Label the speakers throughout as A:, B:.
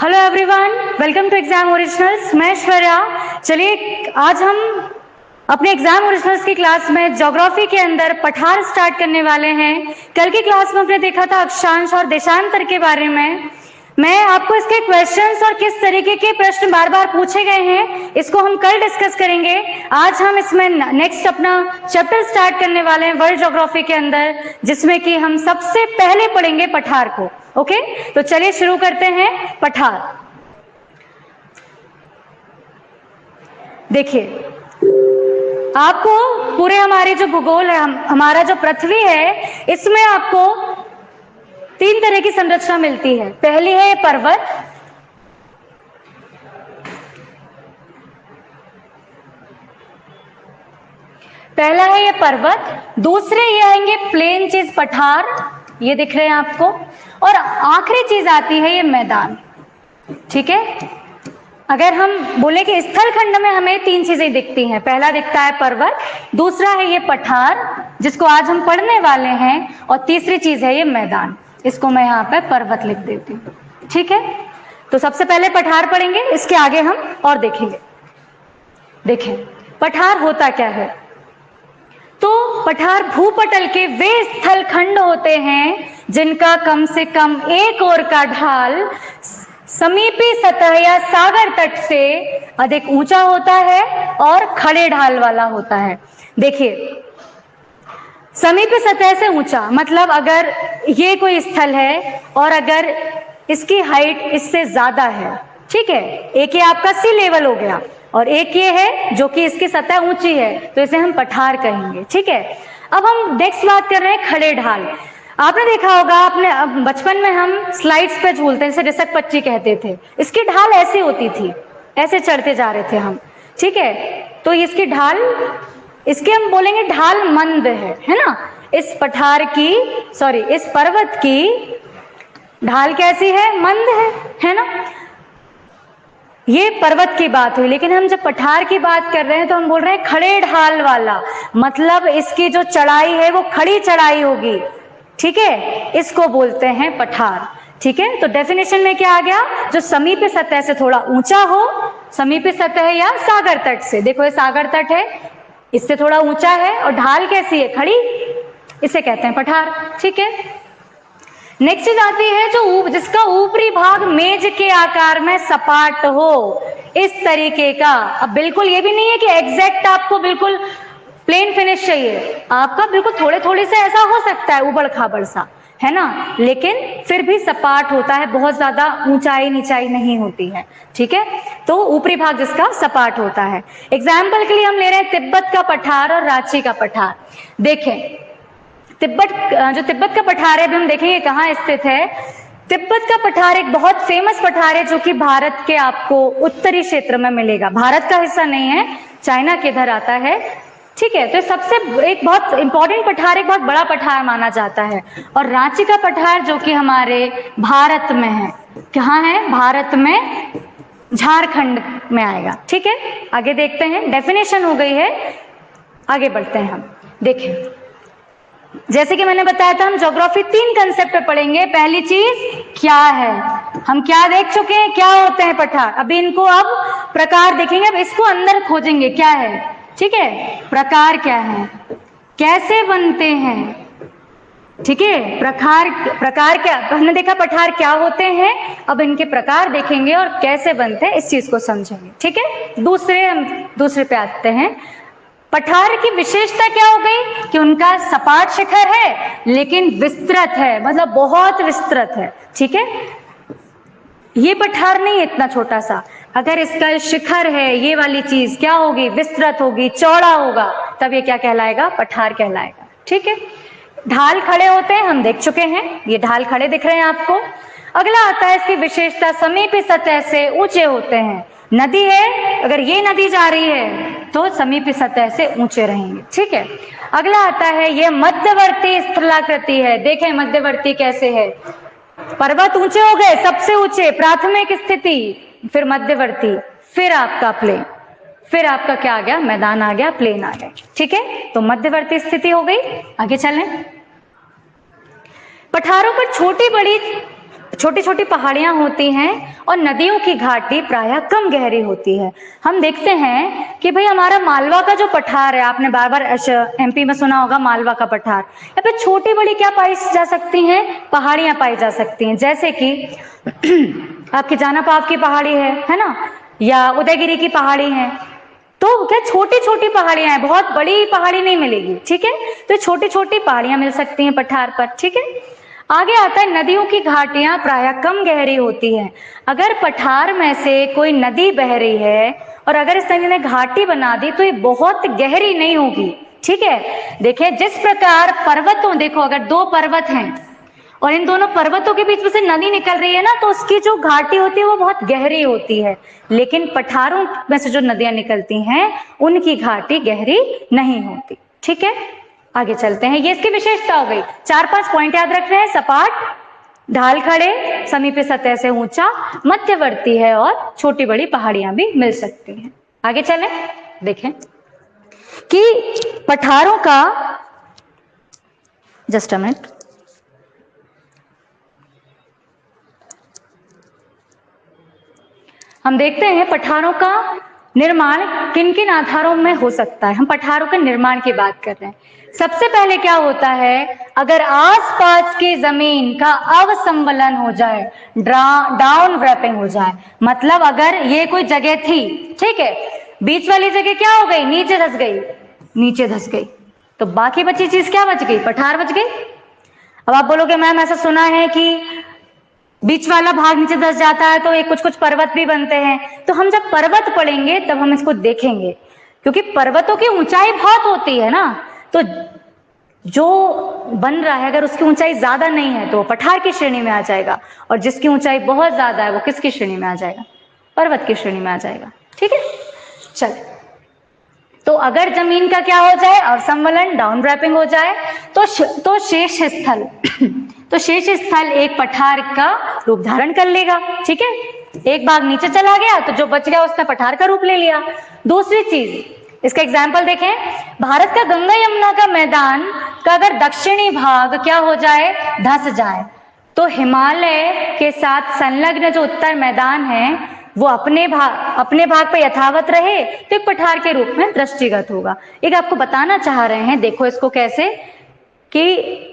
A: Hello everyone, welcome to exam originals. मैं ऐश्वर्या। चलिए आज हम अपने एग्जाम ओरिजिनल्स की क्लास में ज्योग्राफी के अंदर पठार स्टार्ट करने वाले हैं। कल की क्लास में हमने देखा था अक्षांश और देशांतर के बारे में। मैं आपको इसके क्वेश्चंस और किस तरीके के प्रश्न बार बार पूछे गए हैं इसको हम कल डिस्कस करेंगे। आज हम इसमें नेक्स्ट अपना चैप्टर स्टार्ट करने वाले हैं वर्ल्ड ज्योग्राफी के अंदर, जिसमें कि हम सबसे पहले पढ़ेंगे पठार को। ओके, तो चलिए शुरू करते हैं। पठार देखिए, आपको पूरे हमारे जो भूगोल है, हमारा जो पृथ्वी है, इसमें आपको तीन तरह की संरचना मिलती है। पहली है पर्वत, पहला है ये पर्वत, दूसरे ये आएंगे प्लेन चीज पठार, ये दिख रहे हैं आपको, और आखिरी चीज आती है ये मैदान। ठीक है, अगर हम बोले कि स्थल खंड में हमें तीन चीजें दिखती हैं, पहला दिखता है पर्वत, दूसरा है ये पठार जिसको आज हम पढ़ने वाले हैं, और तीसरी चीज है ये मैदान। इसको मैं यहाँ पे पर्वत लिख देती हूँ। ठीक है, तो सबसे पहले पठार पढ़ेंगे, इसके आगे हम और देखेंगे। देखें पठार होता क्या है। तो पठार भूपटल के वे स्थल खंड होते हैं जिनका कम से कम एक ओर का ढाल समीपी सतह या सागर तट से अधिक ऊंचा होता है और खड़े ढाल वाला होता है। देखिए, समीपी सतह से ऊंचा मतलब अगर ये कोई स्थल है और अगर इसकी हाइट इससे ज्यादा है, ठीक है, एक ये आपका सी लेवल हो गया और एक ये है जो कि इसकी सतह ऊंची है, तो इसे हम पठार कहेंगे। ठीक है, अब हम नेक्स्ट बात कर रहे हैं खड़े ढाल। आपने देखा होगा, अपने बचपन में हम स्लाइड्स पे झूलते हैं, इसे रिसक पच्ची कहते थे। इसकी ढाल ऐसी होती थी, ऐसे चढ़ते जा रहे थे हम। ठीक है, तो इसकी ढाल, इसके हम बोलेंगे ढाल मंद है ना। इस पठार की, सॉरी, इस पर्वत की ढाल कैसी है? मंद है ना। ये पर्वत की बात हुई, लेकिन हम जब पठार की बात कर रहे हैं तो हम बोल रहे हैं खड़े ढाल वाला, मतलब इसकी जो चढ़ाई है वो खड़ी चढ़ाई होगी। ठीक है, इसको बोलते हैं पठार। ठीक है, तो डेफिनेशन में क्या आ गया? जो समीप सतह से थोड़ा ऊंचा हो, समीप सतह या सागर तट से, देखो ये सागर तट है, इससे थोड़ा ऊंचा है, और ढाल कैसी है? खड़ी, इसे कहते हैं पठार। ठीक है, नेक्स्ट चीज आती है जो जिसका ऊपरी भाग मेज के आकार में सपाट हो, इस तरीके का। अब बिल्कुल ये भी नहीं है कि एग्जैक्ट आपको बिल्कुल प्लेन फिनिश चाहिए, आपका बिल्कुल थोड़े थोड़े से ऐसा हो सकता है, उबड़ खाबड़ सा, है ना, लेकिन फिर भी सपाट होता है, बहुत ज्यादा ऊंचाई नीचाई नहीं होती है। ठीक है, तो ऊपरी भाग जिसका सपाट होता है। एग्जाम्पल के लिए हम ले रहे हैं तिब्बत का पठार और रांची का पठार। देखें, जो तिब्बत का पठार है, अभी हम देखेंगे कहाँ स्थित है। तिब्बत का पठार एक बहुत फेमस पठार है जो कि भारत के आपको उत्तरी क्षेत्र में मिलेगा, भारत का हिस्सा नहीं है, चाइना के इधर आता है। ठीक है, तो सबसे एक बहुत इंपॉर्टेंट पठार, एक बहुत बड़ा पठार माना जाता है। और रांची का पठार जो कि हमारे भारत में है, कहाँ है? भारत में झारखंड में आएगा। ठीक है, आगे देखते हैं, डेफिनेशन हो गई है, आगे बढ़ते हैं हम। देखें, जैसे कि मैंने बताया था, हम ज्योग्राफी तीन कंसेप्ट पे पढ़ेंगे। पहली चीज क्या है, हम क्या देख चुके हैं, क्या होते हैं पठार, अभी इनको अब प्रकार देखेंगे, अब इसको अंदर खोजेंगे क्या है। ठीक है, प्रकार क्या है, कैसे बनते हैं। ठीक है, प्रकार क्या, हमने देखा पठार क्या होते हैं, अब इनके प्रकार देखेंगे और कैसे बनते हैं, इस चीज को समझेंगे। ठीक है, दूसरे पे आते हैं। पठार की विशेषता क्या हो गई कि उनका सपाट शिखर है लेकिन विस्तृत है, मतलब बहुत विस्तृत है। ठीक है, ये पठार नहीं है इतना छोटा सा, अगर इसका शिखर है, ये वाली चीज क्या होगी? विस्तृत होगी, चौड़ा होगा, तब ये क्या कहलाएगा? पठार कहलाएगा। ठीक है, ढाल खड़े होते हैं, हम देख चुके हैं, ये ढाल खड़े दिख रहे हैं आपको। अगला आता है इसकी विशेषता, समीपी सतह से ऊंचे होते हैं। नदी है, अगर ये नदी जा रही है तो समीपी सतह से ऊंचे रहेंगे। ठीक है, अगला आता है ये मध्यवर्ती स्थलाकृति है। देखें मध्यवर्ती कैसे है, पर्वत ऊंचे हो गए, सबसे ऊंचे प्राथमिक स्थिति, फिर मध्यवर्ती, फिर आपका प्लेन, फिर आपका क्या आ गया? मैदान आ गया, प्लेन आ गया। ठीक है, तो मध्यवर्ती स्थिति हो गई। आगे चलें, पठारों पर छोटी बड़ी छोटी छोटी पहाड़ियां होती हैं और नदियों की घाटी प्रायः कम गहरी होती है। हम देखते हैं कि भाई हमारा मालवा का जो पठार है, आपने बार बार एमपी में सुना होगा मालवा का पठार, यहाँ पे छोटी बड़ी क्या पाई जा सकती हैं, पहाड़ियां पाई जा सकती हैं, जैसे कि आपकी जानापाव की पहाड़ी है ना, या उदयगिरी की पहाड़ी है। तो क्या छोटी छोटी पहाड़ियां हैं, बहुत बड़ी पहाड़ी नहीं मिलेगी, ठीक है। तो छोटी छोटी पहाड़ियां मिल सकती हैं पठार पर, ठीक है। आगे आता है नदियों की घाटियां प्रायः कम गहरी होती हैं। अगर पठार में से कोई नदी बह रही है और अगर इस नदी ने घाटी बना दी तो ये बहुत गहरी नहीं होगी, ठीक है। देखिए जिस प्रकार पर्वतों, देखो अगर दो पर्वत हैं और इन दोनों पर्वतों के बीच में से नदी निकल रही है ना, तो उसकी जो घाटी होती है वो बहुत गहरी होती है, लेकिन पठारों में से जो नदियां निकलती हैं उनकी घाटी गहरी नहीं होती, ठीक है। आगे चलते हैं, ये इसकी विशेषता हो गई। 4-5 पॉइंट याद रखने हैं, सपाट, ढाल खड़े, समीपी सतह से ऊंचा, मध्यवर्ती है और छोटी बड़ी पहाड़ियां भी मिल सकती हैं। आगे चलें, देखें कि पठारों का, जस्ट अ मिनट, हम देखते हैं पठारों का निर्माण किन किन आधारों में हो सकता है। हम पठारों के निर्माण की बात कर रहे हैं। सबसे पहले क्या होता है, अगर आसपास की जमीन का अवसंबलन हो जाए, डाउन रैपिंग हो जाए, मतलब अगर ये कोई जगह थी, ठीक है, बीच वाली जगह क्या हो गई, नीचे धस गई, नीचे धस गई, तो बाकी बची चीज क्या बच गई, पठार बच गई। अब आप बोलोगे मैम ऐसा सुना है कि बीच वाला भाग नीचे धस जाता है तो ये कुछ कुछ पर्वत भी बनते हैं, तो हम जब पर्वत पढ़ेंगे तब हम इसको देखेंगे, क्योंकि पर्वतों की ऊंचाई बहुत होती है ना, तो जो बन रहा है अगर उसकी ऊंचाई ज्यादा नहीं है तो पठार की श्रेणी में आ जाएगा, और जिसकी ऊंचाई बहुत ज्यादा है वो किसकी श्रेणी में आ जाएगा, पर्वत की श्रेणी में आ जाएगा, ठीक है। चल, तो अगर जमीन का क्या हो जाए, अवसंबलन, डाउन रैपिंग हो जाए, तो शेष स्थल तो शेष स्थल एक पठार का रूप धारण कर लेगा, ठीक है। एक भाग नीचे चला गया तो जो बच गया उसने पठार का रूप ले लिया। दूसरी चीज, इसका एग्जाम्पल देखें, भारत का गंगा यमुना का मैदान का अगर दक्षिणी भाग क्या हो जाए, धस जाए, तो हिमालय के साथ संलग्न जो उत्तर मैदान है वो अपने भाग पर यथावत रहे तो एक पठार के रूप में दृष्टिगत होगा। एक आपको बताना चाह रहे हैं, देखो इसको कैसे, कि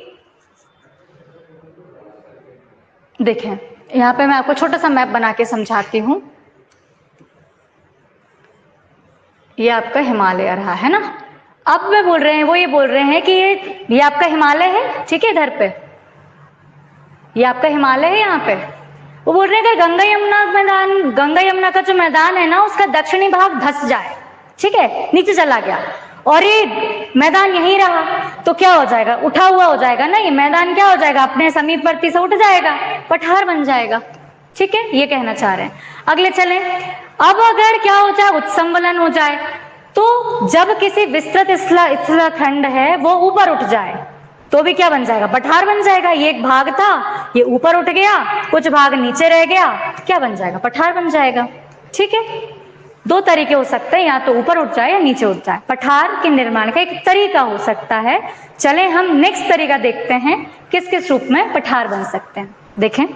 A: देखें यहां पे मैं आपको छोटा सा मैप बना के समझाती हूं। ये आपका हिमालय रहा है ना, अब मैं बोल रहे हैं, वो ये बोल रहे हैं कि ये आपका हिमालय है, ठीक है, इधर पे ये आपका हिमालय है, यहाँ पे वो बोल रहे हैं अगर गंगा यमुना का जो मैदान है ना उसका दक्षिणी भाग धस जाए, ठीक है, नीचे चला गया और ये मैदान यहीं रहा तो क्या हो जाएगा, उठा हुआ हो जाएगा ना, ये मैदान क्या हो जाएगा, अपने समीपवर्ती से उठ जाएगा, पठार बन जाएगा, ठीक है, ये कहना चाह रहे हैं। अगले चलें, अब अगर क्या हो जाए, उत्संबलन हो जाए, तो जब किसी विस्तृत स्थल खंड है वो ऊपर उठ जाए तो भी क्या बन जाएगा, पठार बन जाएगा। ये एक भाग था, ये ऊपर उठ गया, कुछ भाग नीचे रह गया, क्या बन जाएगा, पठार बन जाएगा, ठीक है। दो तरीके हो सकते हैं, या तो ऊपर उठ जाए या नीचे उठ जाए, पठार के निर्माण का एक तरीका हो सकता है। चले हम नेक्स्ट तरीका देखते हैं, किस किस रूप में पठार बन सकते हैं। देखें,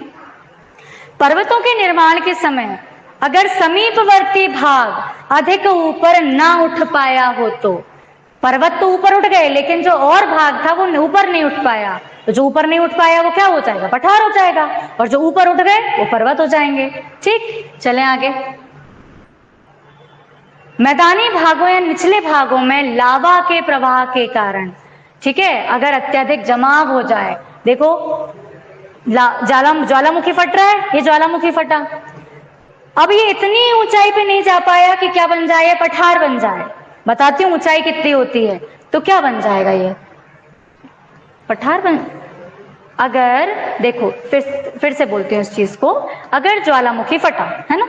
A: पर्वतों के निर्माण के समय अगर समीपवर्ती भाग अधिक ऊपर ना उठ पाया हो, तो पर्वत तो ऊपर उठ गए लेकिन जो और भाग था वो ऊपर नहीं उठ पाया, तो जो ऊपर नहीं उठ पाया वो क्या हो जाएगा, पठार हो जाएगा, और जो ऊपर उठ गए वो पर्वत हो जाएंगे, ठीक। चलें आगे, मैदानी भागों या निचले भागों में लावा के प्रवाह के कारण, ठीक है, अगर अत्यधिक जमाव हो जाए, देखो ज्वालामुखी फट रहा है, ये ज्वालामुखी फटा, अब ये इतनी ऊंचाई पे नहीं जा पाया कि क्या बन जाए, पठार बन जाए। बताती हूँ ऊंचाई कितनी होती है, तो क्या बन जाएगा, ये पठार बन। अगर देखो फिर से बोलती हूँ इस चीज को, अगर ज्वालामुखी फटा है ना,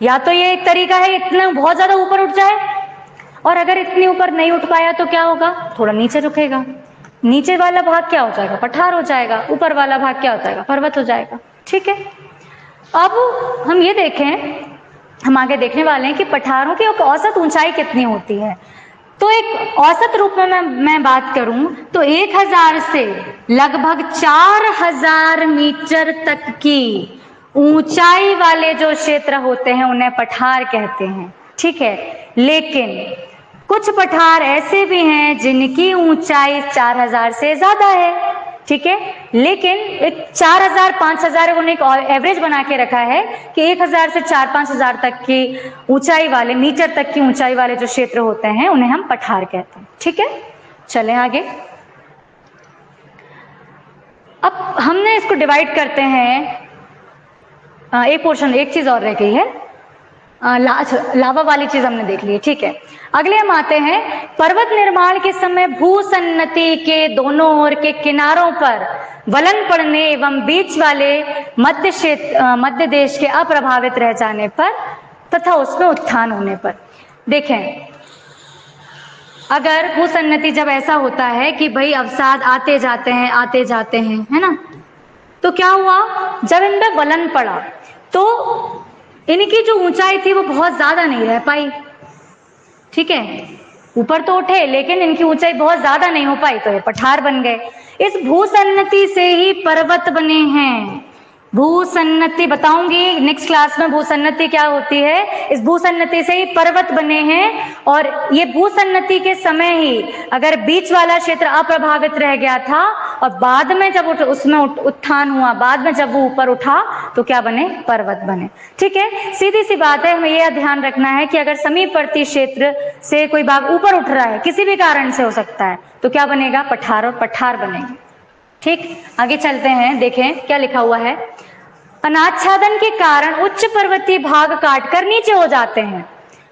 A: या तो ये एक तरीका है इतना बहुत ज्यादा ऊपर उठ जाए, और अगर इतनी ऊपर नहीं उठ पाया तो क्या होगा, थोड़ा नीचे रुकेगा, नीचे वाला भाग क्या हो जाएगा, पठार हो जाएगा, ऊपर वाला भाग क्या हो जाएगा, पर्वत हो जाएगा, ठीक है। अब हम ये देखें, हम आगे देखने वाले हैं कि पठारों की औसत ऊंचाई कितनी होती है। तो एक औसत रूप में मैं बात करूं तो 1000 से लगभग 4000 मीटर तक की ऊंचाई वाले जो क्षेत्र होते हैं उन्हें पठार कहते हैं, ठीक है। लेकिन कुछ पठार ऐसे भी हैं जिनकी ऊंचाई 4000 से ज्यादा है, ठीक है। लेकिन एक 4000 5000 उन्होंने एक एवरेज बना के रखा है कि 1000 से 4-5 तक की ऊंचाई वाले, मीटर तक की ऊंचाई वाले जो क्षेत्र होते हैं उन्हें हम पठार कहते हैं, ठीक है। चलें आगे। अब हमने इसको डिवाइड करते हैं, एक पोर्शन, एक चीज और रह गई है, लावा वाली चीज हमने देख ली है, ठीक है। अगले हम आते हैं, पर्वत निर्माण के समय भूसन्नति के दोनों ओर के किनारों पर वलन पड़ने एवं बीच वाले मध्य क्षेत्र, मध्य देश के अप्रभावित रह जाने पर तथा उसमें उत्थान होने पर। देखें, अगर भूसन्नति जब ऐसा होता है कि भाई अवसाद आते जाते हैं, है ना, तो क्या हुआ, जब इन पे वलन पड़ा तो इनकी जो ऊंचाई थी वो बहुत ज्यादा नहीं रह पाई, ठीक है। ऊपर तो उठे लेकिन इनकी ऊंचाई बहुत ज्यादा नहीं हो पाई, तो ये पठार बन गए। इस भूसन्नति से ही पर्वत बने हैं। भूसन्नति बताऊंगी नेक्स्ट क्लास में, भूसन्नति क्या होती है। इस भूसन्नति से ही पर्वत बने हैं, और ये भूसन्नति के समय ही अगर बीच वाला क्षेत्र अप्रभावित रह गया था और बाद में जब उसमें उत्थान हुआ, बाद में जब वो ऊपर उठा तो क्या बने, पर्वत बने, ठीक है। सीधी सी बात है, हमें यह ध्यान रखना है कि अगर समीपवर्ती क्षेत्र से कोई भाग ऊपर उठ रहा है, किसी भी कारण से हो सकता है, तो क्या बनेगा, पठार, और पठार बनेंगे, ठीक। आगे चलते हैं, देखें क्या लिखा हुआ है। अनाच्छादन के कारण उच्च पर्वतीय भाग काटकर नीचे हो जाते हैं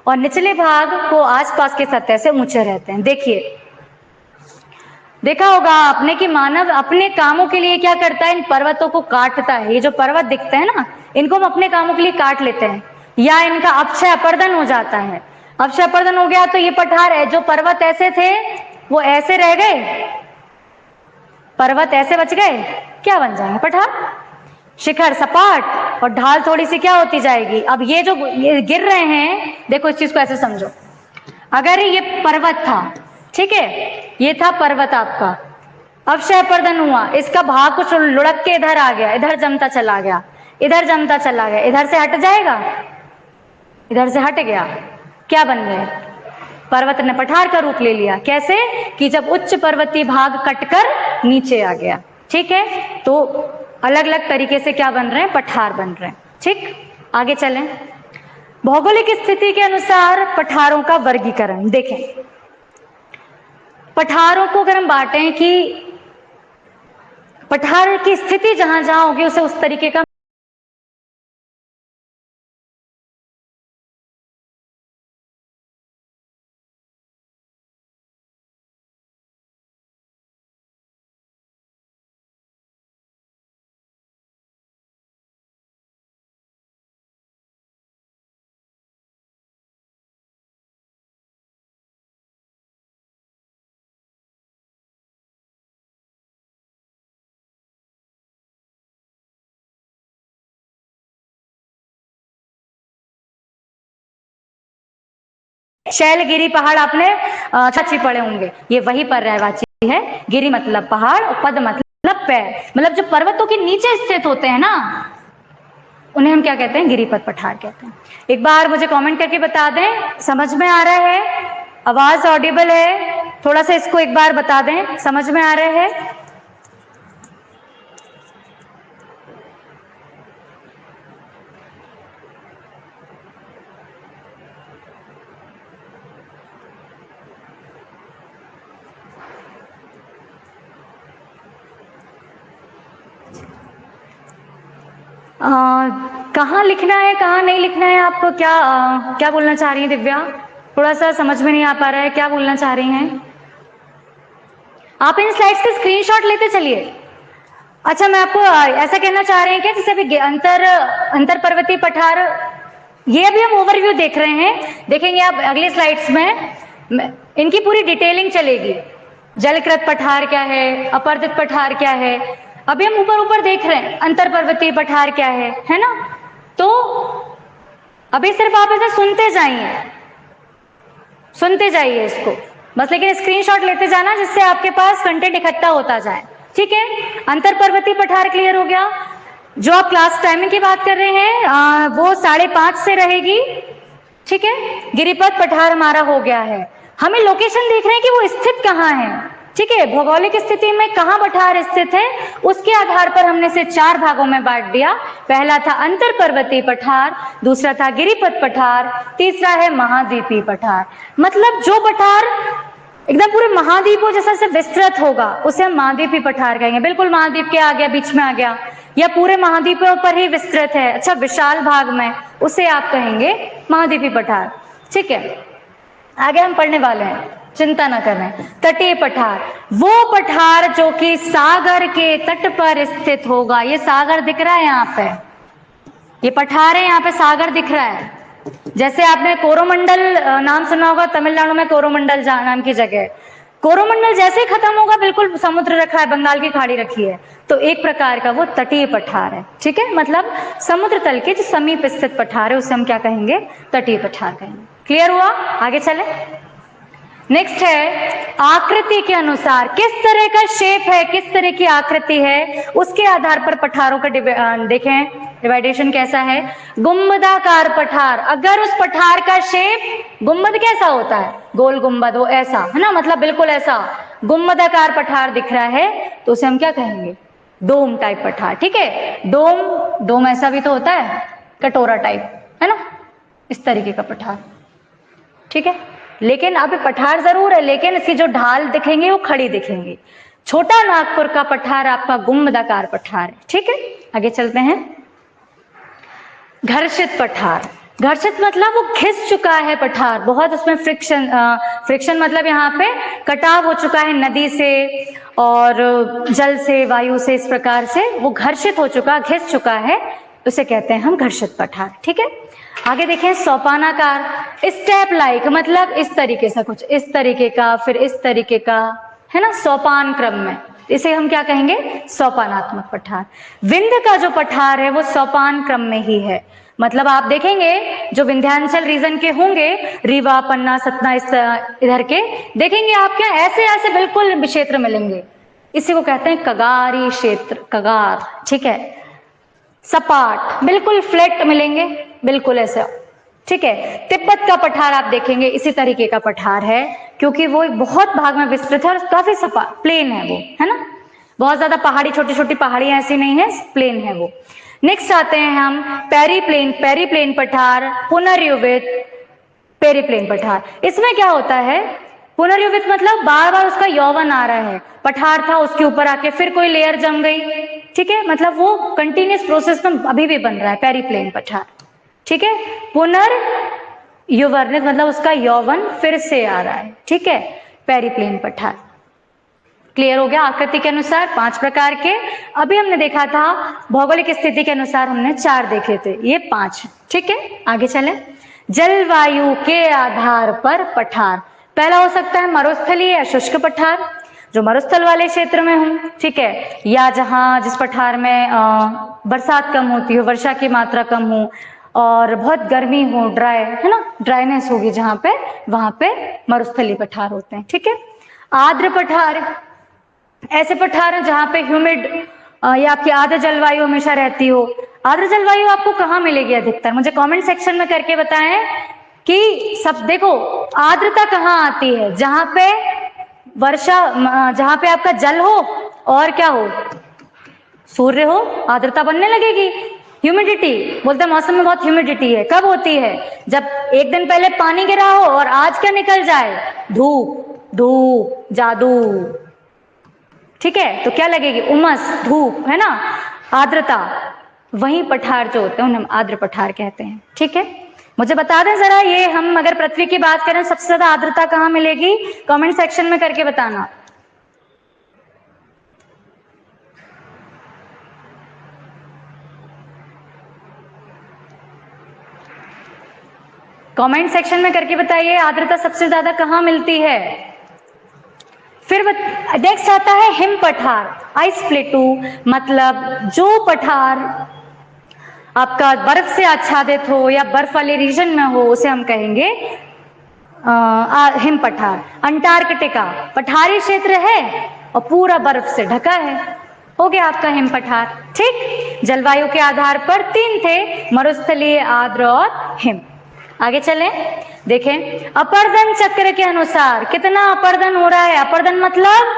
A: और निचले भाग को आसपास के सतह से ऊंचे रहते हैं। देखिए, देखा होगा आपने कि मानव अपने कामों के लिए क्या करता है, इन पर्वतों को काटता है। ये जो पर्वत दिखते हैं ना, इनको हम अपने कामों के लिए काट लेते हैं, या इनका अपक्षय अपर्दन हो जाता है। अपक्षय अपर्दन हो गया तो ये पठार है। जो पर्वत ऐसे थे वो ऐसे रह गए, पर्वत ऐसे बच गए, क्या बन जाएंगे, पठार। शिखर सपाट और ढाल थोड़ी सी क्या होती जाएगी। अब ये जो ये गिर रहे हैं, देखो इस चीज को ऐसे समझो, अगर ये पर्वत था, ठीक है, ये था पर्वत आपका, अपक्षय अपर्दन हुआ, इसका भाग कुछ लुढ़क के इधर आ गया, इधर जमता चला गया, इधर जमता चला गया, इधर से हट जाएगा, इधर से हट गया, क्या बन गए, पर्वत ने पठार का रूप ले लिया। कैसे कि जब उच्च पर्वतीय भाग कटकर नीचे आ गया, ठीक है। तो अलग अलग तरीके से क्या बन रहे हैं, पठार बन रहे हैं, ठीक। आगे चलें। भौगोलिक स्थिति के अनुसार पठारों का वर्गीकरण देखें। पठारों को अगर हम बांटें कि पठार की स्थिति जहां जहां होगी उसे उस तरीके का शैलगिरी पहाड़ आपने अच्छी पढ़े होंगे, ये वही पर्यायवाची है। गिरी मतलब पहाड़ और पद मतलब पैर, मतलब जो पर्वतों के नीचे स्थित होते हैं ना, उन्हें हम क्या कहते हैं, गिरिपद पठार कहते हैं। एक बार मुझे कमेंट करके बता दें, समझ में आ रहा है, आवाज ऑडिबल है, थोड़ा सा इसको एक बार बता दें, समझ में आ रहा है। कहाँ लिखना है, कहाँ नहीं लिखना है, आपको क्या बोलना चाह रही हैं दिव्या, थोड़ा सा समझ में नहीं आ पा रहा है, क्या बोलना चाह रही हैं आप। इन स्लाइड्स के स्क्रीनशॉट लेते चलिए। अच्छा, मैं आपको ऐसा कहना चाह रहे हैं कि जैसे अभी अंतर पर्वतीय पठार, ये अभी हम ओवरव्यू देख रहे हैं, देखेंगे आप अगली स्लाइड्स में इनकी पूरी डिटेलिंग चलेगी। जलकृत पठार क्या है, अपर्दित पठार क्या है, अभी हम ऊपर ऊपर देख रहे हैं अंतर पर्वतीय पठार क्या है ना। तो अभी सिर्फ आप ऐसे सुनते जाइए इसको, बस लेकिन स्क्रीनशॉट लेते जाना जिससे आपके पास कंटेंट इकट्ठा होता जाए, ठीक है। अंतर पर्वतीय पठार क्लियर हो गया। जो आप क्लास टाइमिंग की बात कर रहे हैं वो 5:30 से रहेगी, ठीक है। गिरिपथ पठार हमारा हो गया है। हमें लोकेशन देख रहे हैं कि वो स्थित कहाँ है, ठीक है। भौगोलिक स्थिति में कहाँ पठार स्थित है उसके आधार पर हमने इसे 4 भागों में बांट दिया। पहला था अंतर पर्वतीय पठार, दूसरा था गिरिपथ पठार, तीसरा है महाद्वीपीय पठार। मतलब जो पठार एकदम पूरे महाद्वीपों जैसा से विस्तृत होगा उसे हम महाद्वीपीय पठार कहेंगे। बिल्कुल महाद्वीप के आ गया, बीच में आ गया, या पूरे महाद्वीपों पर ही विस्तृत है, अच्छा विशाल भाग में, उसे आप कहेंगे महाद्वीपीय पठार, ठीक है। आगे हम पढ़ने वाले हैं, चिंता न करें। तटीय पठार, वो पठार जो कि सागर के तट पर स्थित होगा। ये सागर दिख रहा है यहाँ पे, ये पठार है, यहाँ पे सागर दिख रहा है। जैसे आपने कोरोमंडल नाम सुना होगा, तमिलनाडु में कोरोमंडल नाम की जगह, कोरोमंडल जैसे ही खत्म होगा बिल्कुल समुद्र रखा है, बंगाल की खाड़ी रखी है, तो एक प्रकार का वो तटीय पठार है, ठीक है। मतलब समुद्र तल के जो समीप स्थित पठार है उसे हम क्या कहेंगे, तटीय पठार कहेंगे। क्लियर हुआ? आगे चले। नेक्स्ट है आकृति के अनुसार, किस तरह का शेप है, किस तरह की आकृति है, उसके आधार पर पठारों का देखें डिवाइडेशन कैसा है। गुंबदाकार पठार, अगर उस पठार का शेप गुंबद कैसा होता है, गोल गुंबद, वो ऐसा है ना, मतलब बिल्कुल ऐसा गुंबदाकार पठार दिख रहा है तो उसे हम क्या कहेंगे, डोम टाइप पठार, ठीक है। डोम ऐसा भी तो होता है, कटोरा टाइप, है ना, इस तरीके का पठार, ठीक है। लेकिन अब पठार जरूर है लेकिन इसकी जो ढाल दिखेंगे वो खड़ी दिखेंगी। छोटा नागपुर का पठार आपका गुंबदाकार पठार है, ठीक है। आगे चलते हैं। घर्षित पठार, घर्षित मतलब वो घिस चुका है पठार, बहुत उसमें फ्रिक्शन मतलब यहाँ पे कटाव हो चुका है नदी से और जल से, वायु से, इस प्रकार से वो घर्षित हो चुका, घिस चुका है, उसे कहते हैं हम घर्षित पठार, ठीक है। आगे देखें सोपानाकार, स्टेप लाइक मतलब इस तरीके से, कुछ इस तरीके का, फिर इस तरीके का, है ना, सोपान क्रम में, इसे हम क्या कहेंगे, सोपानात्मक पठार। विंध्य का जो पठार है वो सोपान क्रम में ही है। मतलब आप देखेंगे जो विंध्यांचल रीजन के होंगे, रीवा, पन्ना, सतना, इस इधर के देखेंगे आप क्या ऐसे ऐसे बिल्कुल क्षेत्र मिलेंगे, इसी को कहते हैं कगारी क्षेत्र, कगार, ठीक है। सपाट बिल्कुल फ्लैट मिलेंगे, बिल्कुल ऐसा, ठीक है। तिब्बत का पठार आप देखेंगे इसी तरीके का पठार है, क्योंकि वो बहुत भाग में विस्तृत है और काफी सपाट प्लेन है वो, है ना, बहुत ज्यादा पहाड़ी, छोटी छोटी पहाड़ियां ऐसी नहीं है, प्लेन है वो। नेक्स्ट आते हैं हम पेरीप्लेन, पेरीप्लेन पठार, पुनर्युवित पेरीप्लेन पठार। इसमें क्या होता है, पुनर्युवित मतलब बार बार उसका यौवन आ रहा है, पठार था उसके ऊपर आके फिर कोई लेयर जम गई, ठीक है, मतलब वो कंटिन्यूस प्रोसेस में अभी भी बन रहा है पेरीप्लेन पठार, ठीक है। पुनर्युवर्णित मतलब उसका यौवन फिर से आ रहा है, ठीक है, पेरीप्लेन पठार। क्लियर हो गया? आकृति के अनुसार 5 प्रकार के, अभी हमने देखा था भौगोलिक स्थिति के अनुसार हमने 4 देखे थे, ये 5, ठीक है। आगे चले। जलवायु के आधार पर पठार, पहला हो सकता है मरुस्थलीय या शुष्क पठार, जो मरुस्थल वाले क्षेत्र में हो, ठीक है, या जहां जिस पठार में बरसात कम होती हो, वर्षा की मात्रा कम हो और बहुत गर्मी हो, ड्राई, है ना, ड्राइनेस होगी जहां पे, वहां पे मरुस्थलीय पठार होते हैं, ठीक है। आर्द्र पठार, ऐसे पठार हैं जहां पे ह्यूमिड या आपकी आर्द्र जलवायु हमेशा रहती हो। आर्द्र जलवायु आपको कहाँ मिलेगी अधिकतर, मुझे कमेंट सेक्शन में करके बताएं कि सब देखो आर्द्रता कहाँ आती है, जहां पे वर्षा, जहां पे आपका जल हो और क्या हो, सूर्य हो, आर्द्रता बनने लगेगी। ह्यूमिडिटी बोलते हैं मौसम में बहुत ह्यूमिडिटी है, कब होती है, जब एक दिन पहले पानी गिरा हो और आज क्या निकल जाए, धूप, धूप जादू, ठीक है, तो क्या लगेगी, उमस, धूप, है ना, आर्द्रता, वही पठार जो होते हैं उन्हें आर्द्र पठार कहते हैं, ठीक है। मुझे बता दें जरा, ये हम अगर पृथ्वी की बात करें सबसे ज्यादा आर्द्रता कहाँ मिलेगी, कमेंट सेक्शन में करके बताना। कमेंट सेक्शन में करके बताइए आर्द्रता सबसे ज्यादा कहाँ मिलती है। फिर नेक्स्ट आता है हिम पठार, आइस प्लेटू, मतलब जो पठार आपका बर्फ से आच्छादित हो या बर्फ वाले रीजन में हो उसे हम कहेंगे हिम पठार। अंटार्कटिका पठारी क्षेत्र है और पूरा बर्फ से ढका है, हो गया आपका हिम पठार। ठीक, जलवायु के आधार पर 3 थे, मरुस्थलीय, आर्द्र और हिम। आगे चलें, देखें अपर्दन चक्र के अनुसार कितना अपर्दन हो रहा है। अपर्दन मतलब,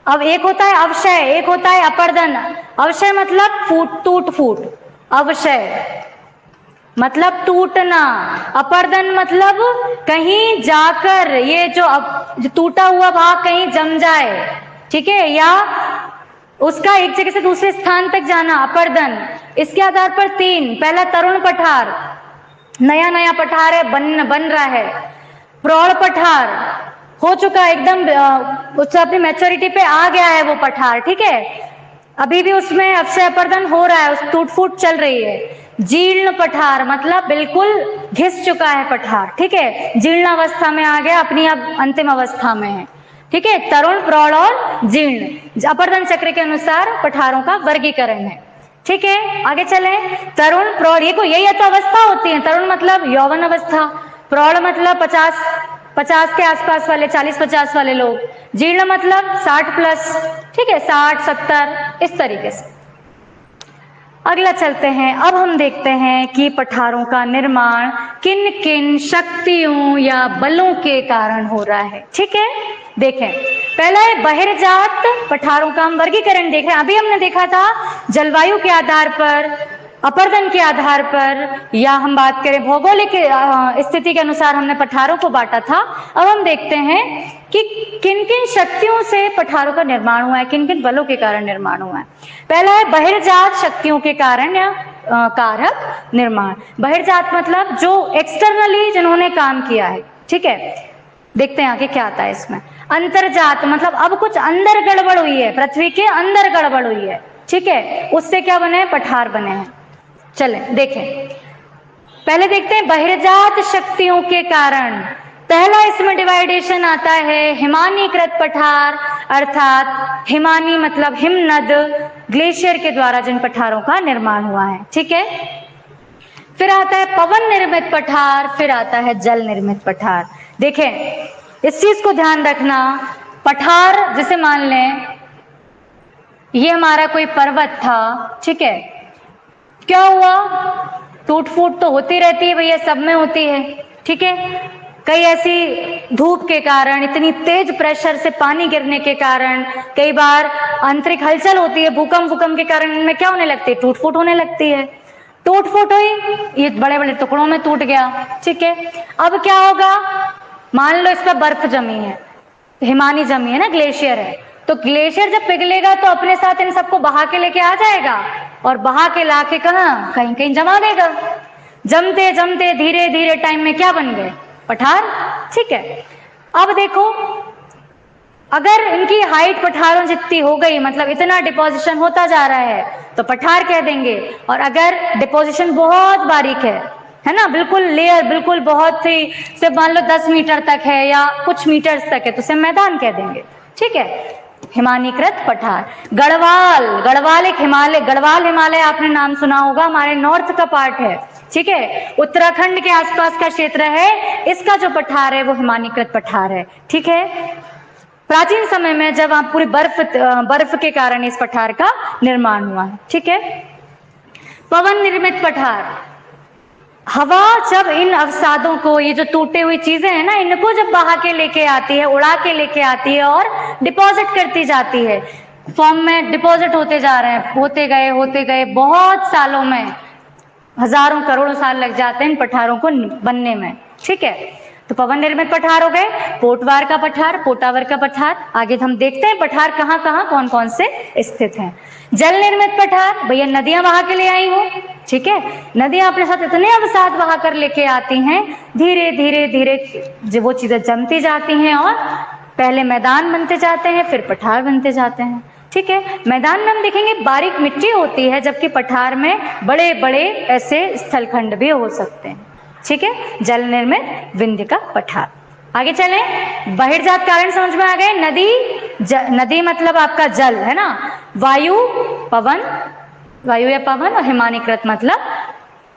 A: अब एक होता है अवक्षय, एक होता है अपर्दन। अवक्षय मतलब फूट, टूट फूट, अवक्षय मतलब टूटना, अपर्दन मतलब कहीं जाकर ये जो टूटा हुआ भाग कहीं जम जाए, ठीक है, या उसका एक जगह से दूसरे स्थान तक जाना, अपर्दन। इसके आधार पर 3, पहला तरुण पठार, नया नया पठार है, बन रहा है। प्रौढ़ पठार हो चुका एकदम, उससे अपनी मैच्योरिटी पे आ गया है वो पठार, ठीक है, अभी भी उसमें अवक्षय अपर्दन हो रहा है, उस टूट फूट चल रही है। जीर्ण पठार मतलब बिल्कुल घिस चुका है पठार, ठीक है, जीर्ण अवस्था में आ गया, अपनी अब अंतिम अवस्था में है, ठीक है। तरुण, प्रौढ़ और जीर्ण अपर्दन चक्र के अनुसार पठारों का वर्गीकरण है, ठीक है। आगे चलें, तरुण, प्रौढ़, यही तो अवस्था होती है। तरुण मतलब यौवन अवस्था, प्रौढ़ मतलब 50 के आसपास वाले, 40-50 वाले लोग, जीर्ण मतलब 60+, ठीक है, 60-70 इस तरीके से। अगला चलते हैं, अब हम देखते हैं कि पठारों का निर्माण किन किन शक्तियों या बलों के कारण हो रहा है, ठीक है। देखें, पहला है बहिर्जात पठारों का हम वर्गीकरण देख रहे हैं। अभी हमने देखा था जलवायु के आधार पर, अपर्दन के आधार पर, या हम बात करें भौगोलिक स्थिति के अनुसार हमने पठारों को बांटा था। अब हम देखते हैं कि किन किन शक्तियों से पठारों का निर्माण हुआ है, किन किन बलों के कारण निर्माण हुआ है। पहला है बहिर्जात शक्तियों के कारण या कारक निर्माण। बहिर्जात मतलब जो एक्सटर्नली जिन्होंने काम किया है, ठीक है। देखते हैं आगे क्या आता है इसमें। अंतर्जात मतलब अब कुछ अंदर गड़बड़ हुई है, पृथ्वी के अंदर गड़बड़ हुई है, ठीक है, उससे क्या बने हैं, पठार बने हैं। चलें देखें, पहले देखते हैं बहिर्जात शक्तियों के कारण। पहला इसमें डिवाइडेशन आता है हिमानीकृत पठार, अर्थात हिमानी मतलब हिमनद, ग्लेशियर के द्वारा जिन पठारों का निर्माण हुआ है, ठीक है। फिर आता है पवन निर्मित पठार, फिर आता है जल निर्मित पठार। देखें, इस चीज को ध्यान रखना, पठार जैसे मान लें ये हमारा कोई पर्वत था, ठीक है, क्या हुआ, टूट फूट तो होती रहती है भैया, सब में होती है, ठीक है। कई ऐसी धूप के कारण, इतनी तेज प्रेशर से पानी गिरने के कारण, कई बार आंतरिक हलचल होती है, भूकंप के कारण इनमें क्या होने लगती है, टूट फूट होने लगती है। टूट फूट हुई, ये बड़े बड़े टुकड़ों में टूट गया, ठीक है। अब क्या होगा, मान लो इस पर बर्फ जमी है, हिमानी जमी है ना, ग्लेशियर है, तो ग्लेशियर जब पिघलेगा तो अपने साथ इन सबको बहा के लेके आ जाएगा और बहा के लाके कहाँ, कहीं कहीं जमा देगा। जमते जमते धीरे धीरे टाइम में क्या बन गए, पठार, ठीक है। अब देखो, अगर इनकी हाइट पठारों जितनी हो गई, मतलब इतना डिपोजिशन होता जा रहा है, तो पठार कह देंगे। और अगर डिपोजिशन बहुत बारीक है ना, बिल्कुल लेयर बिल्कुल बहुत ही, सिर्फ मान लो 10 मीटर तक है या कुछ मीटर्स तक है, तो उसे मैदान कह देंगे, ठीक है। हिमानीकृत पठार। गढ़वाल एक हिमालय, गढ़वाल हिमालय आपने नाम सुना होगा, हमारे नॉर्थ का पार्ट है, ठीक है, उत्तराखंड के आसपास का क्षेत्र है, इसका जो पठार है वो हिमानीकृत पठार है, ठीक है। प्राचीन समय में जब आप पूरी बर्फ के कारण इस पठार का निर्माण हुआ है, ठीक है। पवन निर्मित पठार, हवा जब इन अवसादों को, ये जो टूटे हुई चीजें हैं ना, इनको जब बहा के लेके आती है, उड़ा के लेके आती है और डिपॉजिट करती जाती है, फॉर्म में डिपॉजिट होते जा रहे हैं, होते गए बहुत सालों में, हजारों करोड़ों साल लग जाते हैं इन पठारों को बनने में, ठीक है। तो पवन निर्मित पठार हो गए, पोटवार का पठार, पोटावर का पठार। आगे हम देखते हैं पठार कहाँ कहाँ कौन कौन से स्थित हैं। जल निर्मित पठार, भैया नदियां बहा के ले आई हो, ठीक है, नदियां अपने साथ इतने अवसाद बहा कर लेके आती हैं, धीरे धीरे धीरे जब वो चीजें जमती जाती हैं और पहले मैदान बनते जाते हैं, फिर पठार बनते जाते हैं, ठीक है। मैदान में हम देखेंगे बारीक मिट्टी होती है, जबकि पठार में बड़े बड़े ऐसे स्थलखंड भी हो सकते हैं, ठीक है। जल निर्मित विंध्य का पठार। आगे चलें, बहिर्जात कारण समझ में आ गए। नदी मतलब आपका जल है ना, वायु या पवन, और हिमानीकृत मतलब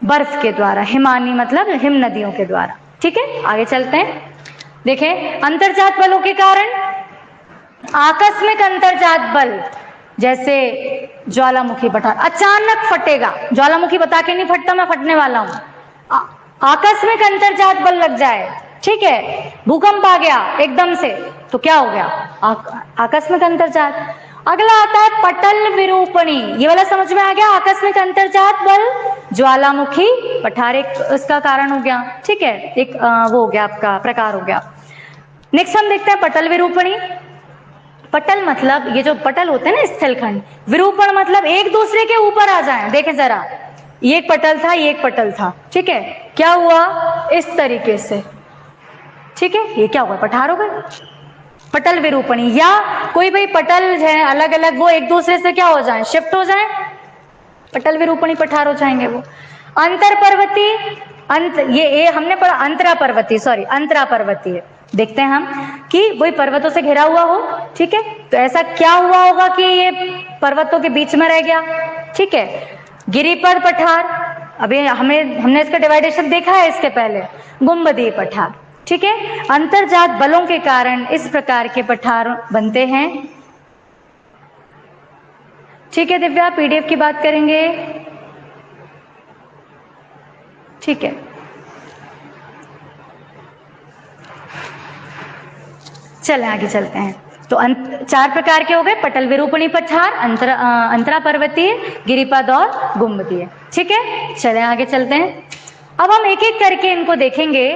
A: बर्फ के द्वारा, हिमानी मतलब हिम नदियों के द्वारा, ठीक है। आगे चलते हैं, देखें, अंतर्जात बलों के कारण आकस्मिक अंतर्जात बल, जैसे ज्वालामुखी पठार अचानक फटेगा, ज्वालामुखी बता के नहीं फटता, मैं फटने वाला हूं। आकस्मिक अंतर्जात बल लग जाए, ठीक है, भूकंप आ गया एकदम से, तो क्या हो गया? आकस्मिक अंतर्जात। अगला आता है पटल विरूपणी, ये वाला समझ में आ गया? आकस्मिक अंतर्जात बल, ज्वालामुखी पठार एक उसका कारण हो गया, ठीक है, एक वो हो गया आपका प्रकार हो गया। नेक्स्ट हम देखते हैं पटल विरूपणी। पटल मतलब ये जो पटल होते हैं ना स्थलखंड, विरूपण मतलब एक दूसरे के ऊपर आ जाए। देखें जरा, ये एक पटल था, ये एक पटल था, ठीक है, क्या हुआ? इस तरीके से, ठीक है, ये क्या हुआ? पठार हो गए, पटल विरूपणी। या कोई भाई पटल है अलग अलग, वो एक दूसरे से क्या हो जाए? शिफ्ट हो जाए, पटल विरूपणी पठार हो जाएंगे वो। अंतर पर्वतीय, ये हमने पढ़ा अंतरा पर्वतीय, सॉरी अंतरा पर्वतीय। देखते हैं हम कि वही पर्वतों से घिरा हुआ हो, ठीक है, तो ऐसा क्या हुआ होगा कि ये पर्वतों के बीच में रह गया, ठीक है। गिरिपद पठार, अभी हमने इसका डिवाइडेशन देखा है इसके पहले, गुंबदीय पठार, ठीक है। अंतर्जात बलों के कारण इस प्रकार के पठार बनते हैं, ठीक है। दिव्या, पीडीएफ की बात करेंगे, ठीक है। चलें आगे चलते हैं। तो चार प्रकार के हो गए, पटल विरूपणी पठार, अंतरा पर्वतीय, गिरिपद और गुंबदीय, ठीक है। चलें आगे चलते हैं। अब हम एक एक करके इनको देखेंगे।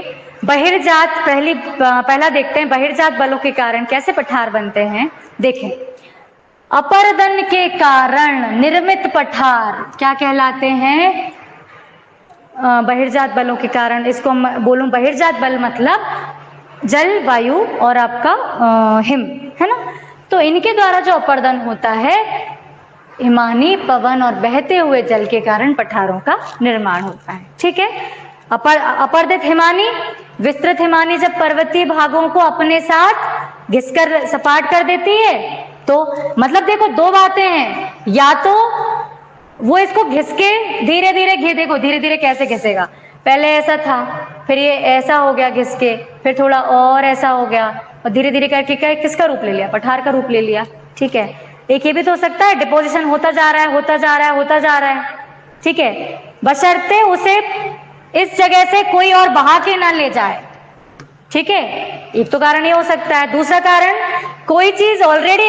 A: बहिर्जात पहला देखते हैं, बहिर्जात बलों के कारण कैसे पठार बनते हैं। देखें, अपर्दन के कारण निर्मित पठार क्या कहलाते हैं? बहिर्जात बलों के कारण, इसको बोलूं बहिर्जात बल मतलब जल, वायु और आपका हिम, है ना। तो इनके द्वारा जो अपर्दन होता है, हिमानी, पवन और बहते हुए जल के कारण पठारों का निर्माण होता है, ठीक है। अपर्दित हिमानी, विस्तृत हिमानी जब पर्वतीय भागों को अपने साथ घिसकर सपाट कर देती है, तो मतलब देखो दो बातें हैं, या तो वो इसको घिसके धीरे धीरे देखो धीरे धीरे कैसे घिसेगा, पहले ऐसा था, फिर ये ऐसा हो गया घिसके, फिर थोड़ा और ऐसा हो गया, और धीरे धीरे करके क्या किसका रूप ले लिया? पठार का रूप ले लिया, ठीक है। एक ये भी तो हो सकता है डिपोजिशन होता जा रहा है, होता जा रहा है, होता जा रहा है, ठीक है, बशर्ते उसे इस जगह से कोई और बहा के ना ले जाए, ठीक है। एक तो कारण ये हो सकता है। दूसरा कारण, कोई चीज ऑलरेडी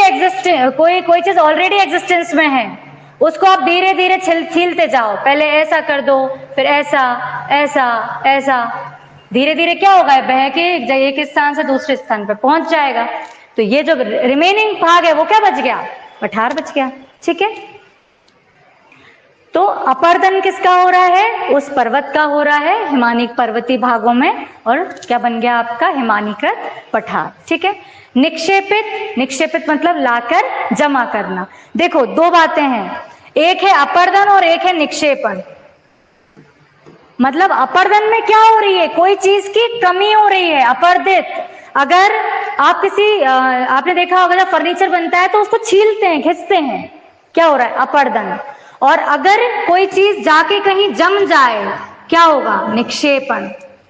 A: एग्जिस्टेंस में है, उसको आप धीरे धीरे छीलते जाओ, पहले ऐसा कर दो, फिर ऐसा ऐसा ऐसा, धीरे धीरे क्या होगा? बह के एक स्थान से दूसरे स्थान पर पहुंच जाएगा। तो ये जो रिमेनिंग भाग है वो क्या बच गया? पठार बच गया, ठीक है। तो अपर्दन किसका हो रहा है? उस पर्वत का हो रहा है, हिमानिक पर्वतीय भागों में, और क्या बन गया आपका? हिमानीकृत पठार, ठीक है। निक्षेपित, निक्षेपित मतलब लाकर जमा करना। देखो दो बातें हैं, एक है अपर्दन और एक है निक्षेपण। मतलब अपर्दन में क्या हो रही है? कोई चीज की कमी हो रही है, अपर्दित। अगर आप आपने देखा होगा जब फर्नीचर बनता है तो उसको छीलते हैं, घिसते हैं, क्या हो रहा है? अपर्दन। और अगर कोई चीज जाके कहीं जम जाए, क्या होगा? निक्षेपण,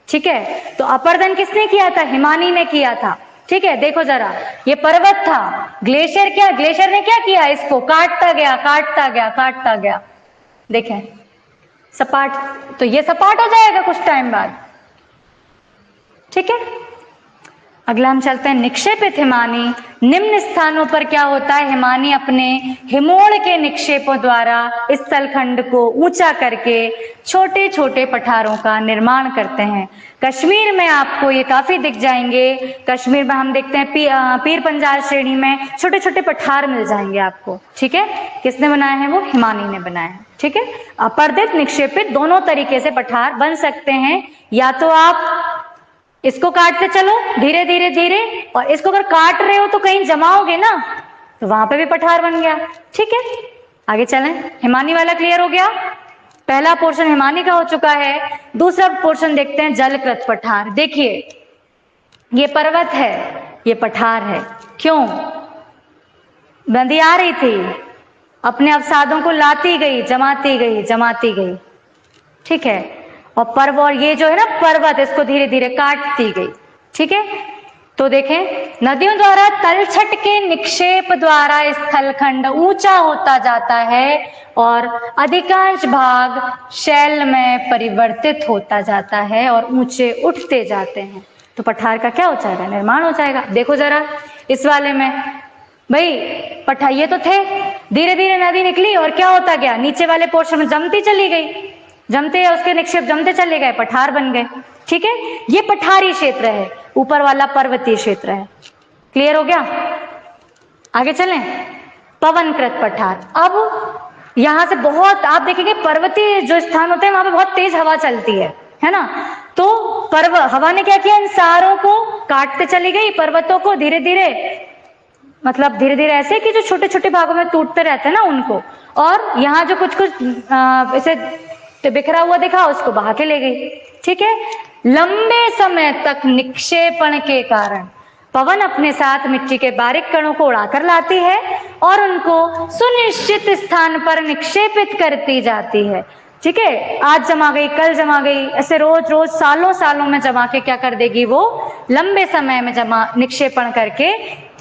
A: ठीक है। तो अपर्दन किसने किया था? हिमानी ने किया था, ठीक है। देखो जरा, ये पर्वत था, ग्लेशियर ने क्या किया? इसको काटता गया, काटता गया, काटता गया, देखें सपाट, तो ये सपाट हो जाएगा कुछ टाइम बाद, ठीक है। अगला हम चलते हैं, निक्षेपित हिमानी। निम्न स्थानों पर क्या होता है? हिमानी अपने हिमोड़ के निक्षेपों द्वारा इस स्थलखंड को ऊंचा करके छोटे छोटे पठारों का निर्माण करते हैं। कश्मीर में आपको ये काफी दिख जाएंगे। कश्मीर में हम देखते हैं पीर पंजाल श्रेणी में छोटे छोटे पठार मिल जाएंगे आपको, ठीक है। किसने बनाए हैं? वो हिमानी ने बनाया है, ठीक है। अपर्दित, निक्षेपित दोनों तरीके से पठार बन सकते हैं। या तो आप इसको काटते चलो धीरे धीरे धीरे, और इसको अगर काट रहे हो तो कहीं जमाओगे ना, तो वहां पे भी पठार बन गया, ठीक है। आगे चलें, हिमानी वाला क्लियर हो गया। पहला पोर्शन हिमानी का हो चुका है। दूसरा पोर्शन देखते हैं, जलकृत पठार। देखिए ये पर्वत है, ये पठार है। क्यों? नदी आ रही थी, अपने अवसादों को लाती गई, जमाती गई, जमाती गई, ठीक है। और ये जो है ना पर्वत, इसको धीरे धीरे काटती गई, ठीक है। तो देखें, नदियों द्वारा तलछट के निक्षेप द्वारा स्थलखंड ऊंचा होता जाता है और अधिकांश भाग शैल में परिवर्तित होता जाता है और ऊंचे उठते जाते हैं। तो पठार का क्या हो जाएगा? निर्माण हो जाएगा। देखो जरा इस वाले में, भाई पठार ये तो थे, धीरे धीरे नदी निकली और क्या होता गया, नीचे वाले पोर्शन में जमती चली गई, जमते उसके निक्षेप जमते चले गए, पठार बन गए। ठीक है, ये पठारी क्षेत्र है, ऊपर वाला पर्वतीय क्षेत्र है। क्लियर हो गया? आगे चलें। पवनकृत पठार, अब यहां से बहुत आप देखेंगे पर्वतीय जो स्थान होते हैं वहां पे बहुत तेज हवा चलती है ना। तो हवा ने क्या किया, इन सारों को काटते चली गई, पर्वतों को धीरे धीरे, मतलब धीरे धीरे ऐसे कि जो छोटे छोटे भागों में टूटते रहते हैं ना उनको, और यहाँ जो कुछ कुछ ऐसे बिखरा हुआ दिखा उसको बहा के ले गई। ठीक है, लंबे समय तक निक्षेपण के कारण पवन अपने साथ मिट्टी के बारीक कणों को उड़ाकर लाती है और उनको सुनिश्चित स्थान पर निक्षेपित करती जाती है। ठीक है, आज जमा गई, कल जमा गई, ऐसे रोज रोज सालों सालों में जमा के क्या कर देगी, वो लंबे समय में जमा निक्षेपण करके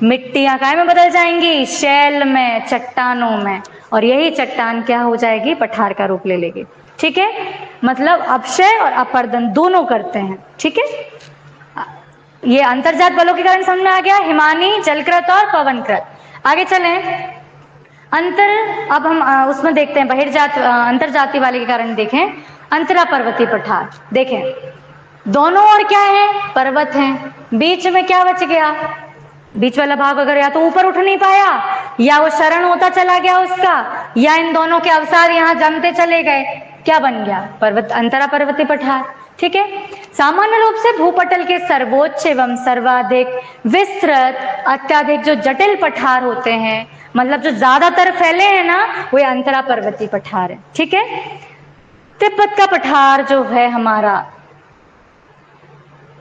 A: मिट्टियां काय में बदल जाएंगी, शैल में, चट्टानों में, और यही चट्टान क्या हो जाएगी, पठार का रूप ले लेगी। ठीक है, मतलब अपक्षय और अपर्दन दोनों करते हैं। ठीक है, ये अंतर्जात बलों के कारण समझ में आ गया, हिमानी, जलकृत और पवनकृत। आगे चलें, अब हम उसमें देखते हैं बहिर्जात अंतर्जाति वाले के कारण देखें। अंतरा पर्वतीय पठार, देखें दोनों ओर क्या है, पर्वत है, बीच में क्या बच गया, बीच वाला भाग अगर या तो ऊपर उठ नहीं पाया या वो शरण होता चला गया उसका, या इन दोनों के अवसाद यहाँ जमते चले गए, क्या बन गया, पर्वत, अंतरा पर्वतीय पठार। ठीक है, सामान्य रूप से भूपटल के सर्वोच्च एवं सर्वाधिक विस्तृत अत्याधिक जो जटिल पठार होते हैं, मतलब जो ज्यादातर फैले हैं ना, वो अंतरा पर्वतीय पठार है। ठीक है, तिब्बत का पठार जो है हमारा,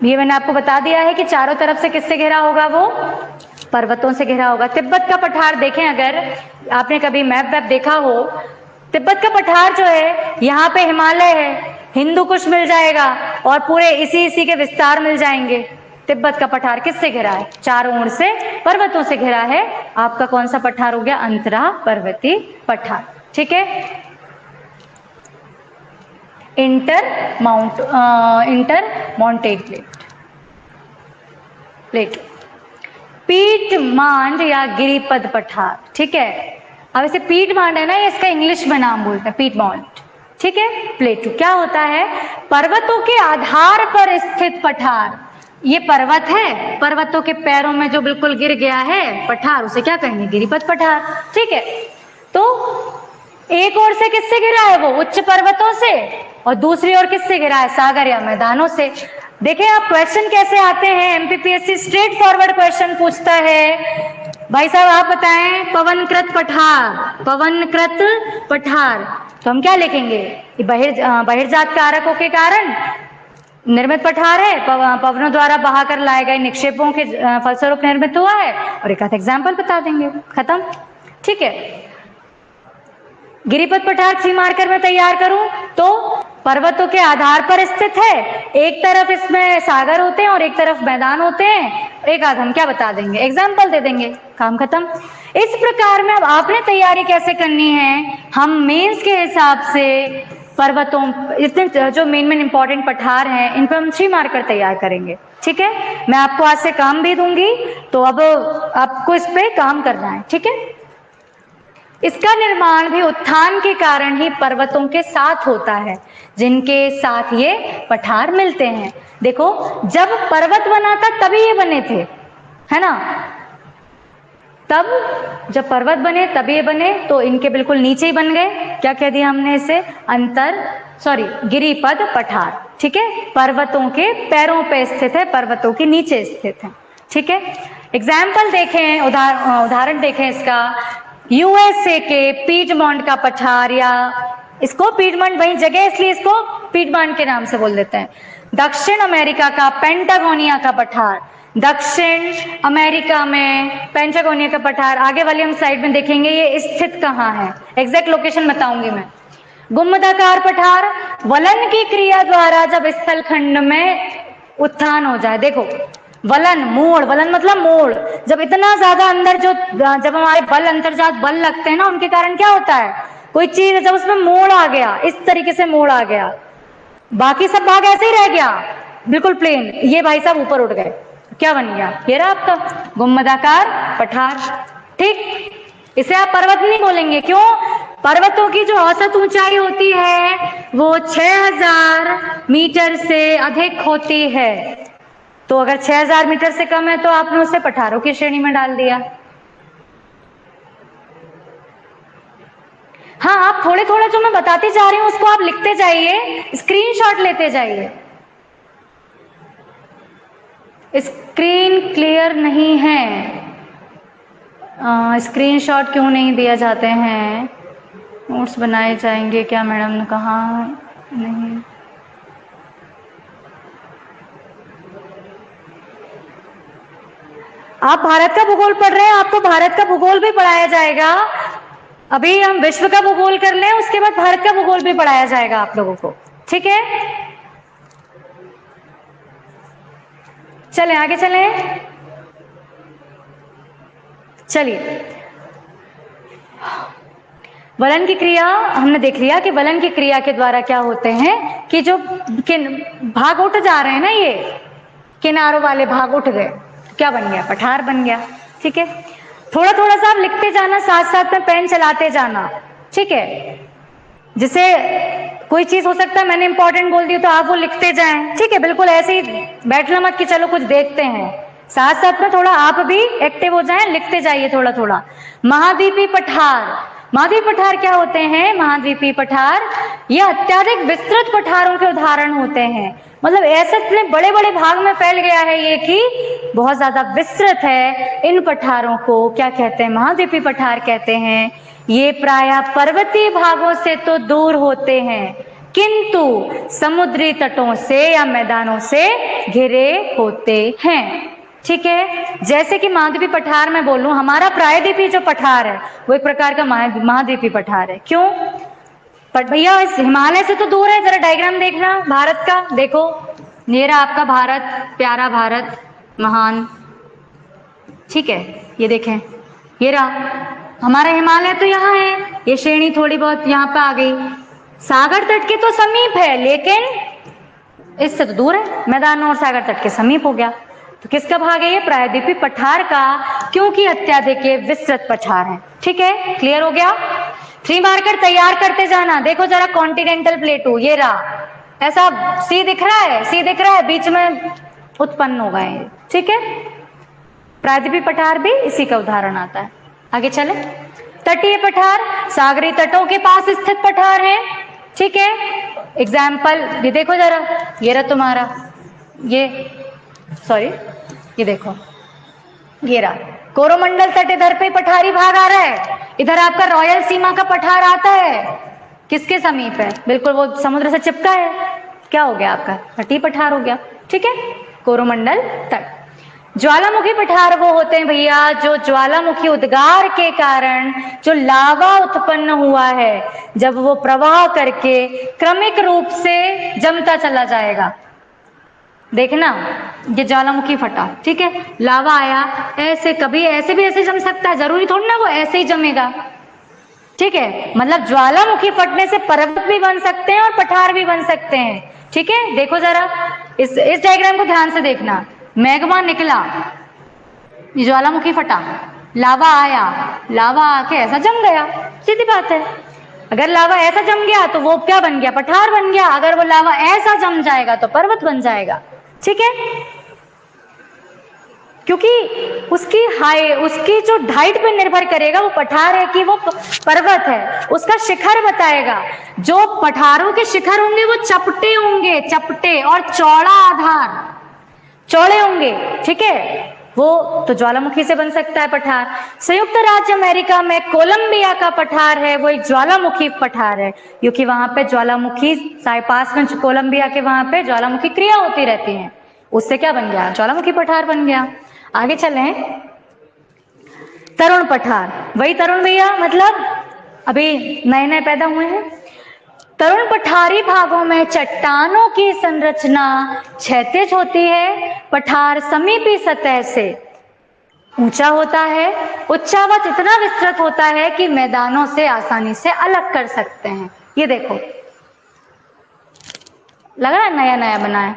A: ये मैंने आपको बता दिया है कि चारों तरफ से किससे घिरा होगा, वो पर्वतों से घिरा होगा। तिब्बत का पठार देखें, अगर आपने कभी मैप वैप देखा हो, तिब्बत का पठार जो है, यहाँ पे हिमालय है, हिंदू कुश मिल जाएगा और पूरे इसी के विस्तार मिल जाएंगे। तिब्बत का पठार किससे घिरा है, चारों ओर से पर्वतों से घिरा है। आपका कौन सा पठार हो गया, अंतरा पर्वतीय पठार। ठीक है, इंटर माउंटेन प्लेट, पीठमांड या गिरिपद पठार। ठीक है, अब इसे पीठमांड है ना, ये इसका इंग्लिश में नाम बोलते हैं पीठमांड। ठीक है, प्लेटू क्या होता है, पर्वतों के आधार पर स्थित पठार। ये पर्वत है, पर्वतों के पैरों में जो बिल्कुल गिर गया है पठार, उसे क्या कहेंगे, गिरिपद पठार। ठीक है, तो एक ओर से किससे घिरा है, वो उच्च पर्वतों से, और दूसरी ओर किससे घिरा है, सागर या मैदानों से। देखें आप क्वेश्चन कैसे आते हैं, एमपीपीएससी स्ट्रेट फॉरवर्ड क्वेश्चन पूछता है, भाई साहब आप बताएं पवनकृत पठार, पवनकृत पठार, तो हम क्या लिखेंगे, बहिर्जात कारकों के कारण निर्मित पठार है, पवनों द्वारा बहाकर लाए गए निक्षेपों के फलस्वरूप निर्मित हुआ है, और एक आध एग्जाम्पल बता देंगे, खत्म। ठीक है, गिरिपद पठार सी मार्कर में तैयार करूं तो पर्वतों के आधार पर स्थित है, एक तरफ इसमें सागर होते हैं और एक तरफ मैदान होते हैं, एक आध हम क्या बता देंगे, एग्जाम्पल दे देंगे, काम खत्म। इस प्रकार में अब आपने तैयारी कैसे करनी है, हम मेंस के हिसाब से पर्वतों, इतने जो मेन इंपॉर्टेंट पठार हैं, इन पर हम 3 मार्कर तैयार करेंगे। ठीक है, मैं आपको आज से काम भी दूंगी, तो अब आपको इस पे काम करना है। ठीक है, इसका निर्माण भी उत्थान के कारण ही पर्वतों के साथ होता है, जिनके साथ ये पठार मिलते हैं। देखो जब पर्वत बना था तभी ये बने थे, है ना, तब जब पर्वत बने तभी ये बने, तो इनके बिल्कुल नीचे ही बन गए। क्या कह दिया हमने इसे, गिरिपद पठार। ठीक है, पर्वतों के पैरों पे स्थित है, पर्वतों के नीचे स्थित है। ठीक है, एग्जाम्पल देखें, उदाहरण देखें इसका, यूएसए के पीटमांट का पठार, या इसको पीटमांट वही जगह इसलिए इसको पीटमांट के नाम से बोल देते हैं। दक्षिण अमेरिका का पेंटागोनिया का पठार, दक्षिण अमेरिका में पेंटागोनिया का पठार, आगे वाली हम स्लाइड में देखेंगे ये स्थित कहाँ है, एग्जैक्ट लोकेशन बताऊंगी मैं। गुम्बदाकार पठार, वलन की क्रिया द्वारा जब स्थलखंड में उत्थान हो जाए, देखो वलन, मोड़, वलन मतलब मोड़। जब इतना ज्यादा अंदर जब हमारे बल अंतर्जात बल लगते हैं ना, उनके कारण क्या होता है, कोई चीज जब उसमें मोड़ आ गया, इस तरीके से मोड़ आ गया, बाकी सब भाग ऐसे ही रह गया बिल्कुल प्लेन, ये भाई साहब ऊपर उठ गए, क्या बन गया, ये रहा आपका गुम्बदाकार पठार। ठीक, इसे आप पर्वत नहीं बोलेंगे, क्यों, पर्वतों की जो औसत ऊंचाई होती है वो 6000 मीटर से अधिक होती है। तो अगर 6000 मीटर से कम है तो आपने उसे पठारों की श्रेणी में डाल दिया। हाँ, आप थोड़े थोड़े जो मैं बताती जा रही हूं उसको आप लिखते जाइए, स्क्रीनशॉट लेते जाइए। स्क्रीन क्लियर नहीं है, स्क्रीनशॉट क्यों नहीं दिया जाते हैं, नोट्स बनाए जाएंगे क्या मैडम ने कहा, नहीं, आप भारत का भूगोल पढ़ रहे हैं, आपको भारत का भूगोल भी पढ़ाया जाएगा। अभी हम विश्व का भूगोल कर लें, उसके बाद भारत का भूगोल भी पढ़ाया जाएगा आप लोगों को, ठीक है। चलें आगे चलें, चलिए वलन की क्रिया हमने देख लिया कि वलन की क्रिया के द्वारा क्या होते हैं कि जो भाग उठ जा रहे हैं ना, ये किनारों वाले भाग उठ गए, क्या बन गया, पठार बन गया। ठीक है, थोड़ा थोड़ा सा आप लिखते जाना, साथ साथ में पेन चलाते जाना, ठीक है। जिसे कोई चीज हो सकता है मैंने इंपॉर्टेंट बोल दी तो आप वो लिखते जाएं, ठीक है, बिल्कुल ऐसे ही बैठना मत कि चलो कुछ देखते हैं, साथ साथ में थोड़ा आप भी एक्टिव हो जाएं, लिखते जाइए थोड़ा थोड़ा। महाद्वीपीय पठार, महाद्वीपीय पठार क्या होते हैं, महाद्वीपीय पठार ये अत्याधिक विस्तृत पठारों के उदाहरण होते हैं, मतलब ऐसे इतने बड़े बड़े भाग में फैल गया है ये कि बहुत ज्यादा विस्तृत है। इन पठारों को क्या कहते हैं, महाद्वीपीय पठार कहते हैं। ये प्रायः पर्वतीय भागों से तो दूर होते हैं किंतु समुद्री तटों से या मैदानों से घिरे होते हैं, ठीक है। जैसे कि महाद्वीपीय पठार में बोलूं, हमारा प्रायद्वीपीय जो पठार है वो एक प्रकार का महाद्वीपीय पठार है। क्यों, पर भैया हिमालय से तो दूर है, जरा डायग्राम देखना भारत का, देखो ये रहा आपका भारत, प्यारा भारत, महान, ठीक है। ये देखें, ये रहा हमारा हिमालय तो यहाँ है, ये श्रेणी थोड़ी बहुत यहाँ पे आ गई, सागर तट के तो समीप है लेकिन इससे तो दूर है, मैदानों और सागर तट के समीप हो गया। तो किसका भाग है ये, प्रायद्वीपीय पठार का, क्योंकि अत्याधिक विस्तृत पठार है। ठीक है, क्लियर हो गया। 3 मार्कर तैयार करते जाना। देखो जरा कॉन्टिनेंटल प्लेटू, ये रहा, ऐसा सी दिख रहा है, सी दिख रहा है, बीच में उत्पन्न हो गए, ठीक है। प्रायद्वीपीय पठार भी इसी का उदाहरण आता है। आगे चले, तटीय पठार सागरी तटों के पास स्थित पठार है, ठीक है। एग्जाम्पल ये देखो जरा, ये रहा तुम्हारा, ये सॉरी ये देखो, ये रहा कोरोमंडल तट, इधर पे पठारी भाग आ रहा है, इधर आपका रॉयल सीमा का पठार आता है, किसके समीप है, बिल्कुल वो समुद्र से चिपका है, क्या हो गया आपका, तटीय पठार हो गया, ठीक है, कोरोमंडल तट। ज्वालामुखी पठार वो होते हैं भैया जो ज्वालामुखी उद्गार के कारण जो लावा उत्पन्न हुआ है, जब वो प्रवाह करके क्रमिक रूप से जमता चला जाएगा, देखना ये ज्वालामुखी फटा, ठीक है, लावा आया, ऐसे कभी ऐसे भी ऐसे जम सकता है, जरूरी थोड़ी ना वो ऐसे ही जमेगा, ठीक है। मतलब ज्वालामुखी फटने से पर्वत भी बन सकते हैं और पठार भी बन सकते हैं, ठीक है। देखो जरा इस डायग्राम को ध्यान से देखना, मैग्मा निकला, ज्वालामुखी फटा, लावा आया, लावा आके ऐसा जम गया, सीधी बात है। अगर लावा ऐसा जम गया तो वो क्या बन गया, पठार बन गया, अगर वो लावा ऐसा जम जाएगा तो पर्वत बन जाएगा, ठीक है। क्योंकि उसकी जो हाइट पे निर्भर करेगा वो पठार है कि वो पर्वत है, उसका शिखर बताएगा। जो पठारों के शिखर होंगे वो चपटे होंगे, चपटे और चौड़ा आधार, चौड़े होंगे, ठीक है, वो तो ज्वालामुखी से बन सकता है पठार। संयुक्त राज्य अमेरिका में कोलंबिया का पठार है वो एक ज्वालामुखी पठार है, क्योंकि वहां पे ज्वालामुखी पास में कोलंबिया के वहां पे ज्वालामुखी क्रिया होती रहती है, उससे क्या बन गया, ज्वालामुखी पठार बन गया। आगे चले, तरुण पठार, वही तरुण भैया, मतलब अभी नए नए पैदा हुए हैं, तरुण पठारी भागों में चट्टानों की संरचना क्षैतिज होती है, पठार समीपी सतह से ऊंचा होता है, उच्चावच इतना विस्तृत होता है कि मैदानों से आसानी से अलग कर सकते हैं। ये देखो, लग रहा है नया नया बना है,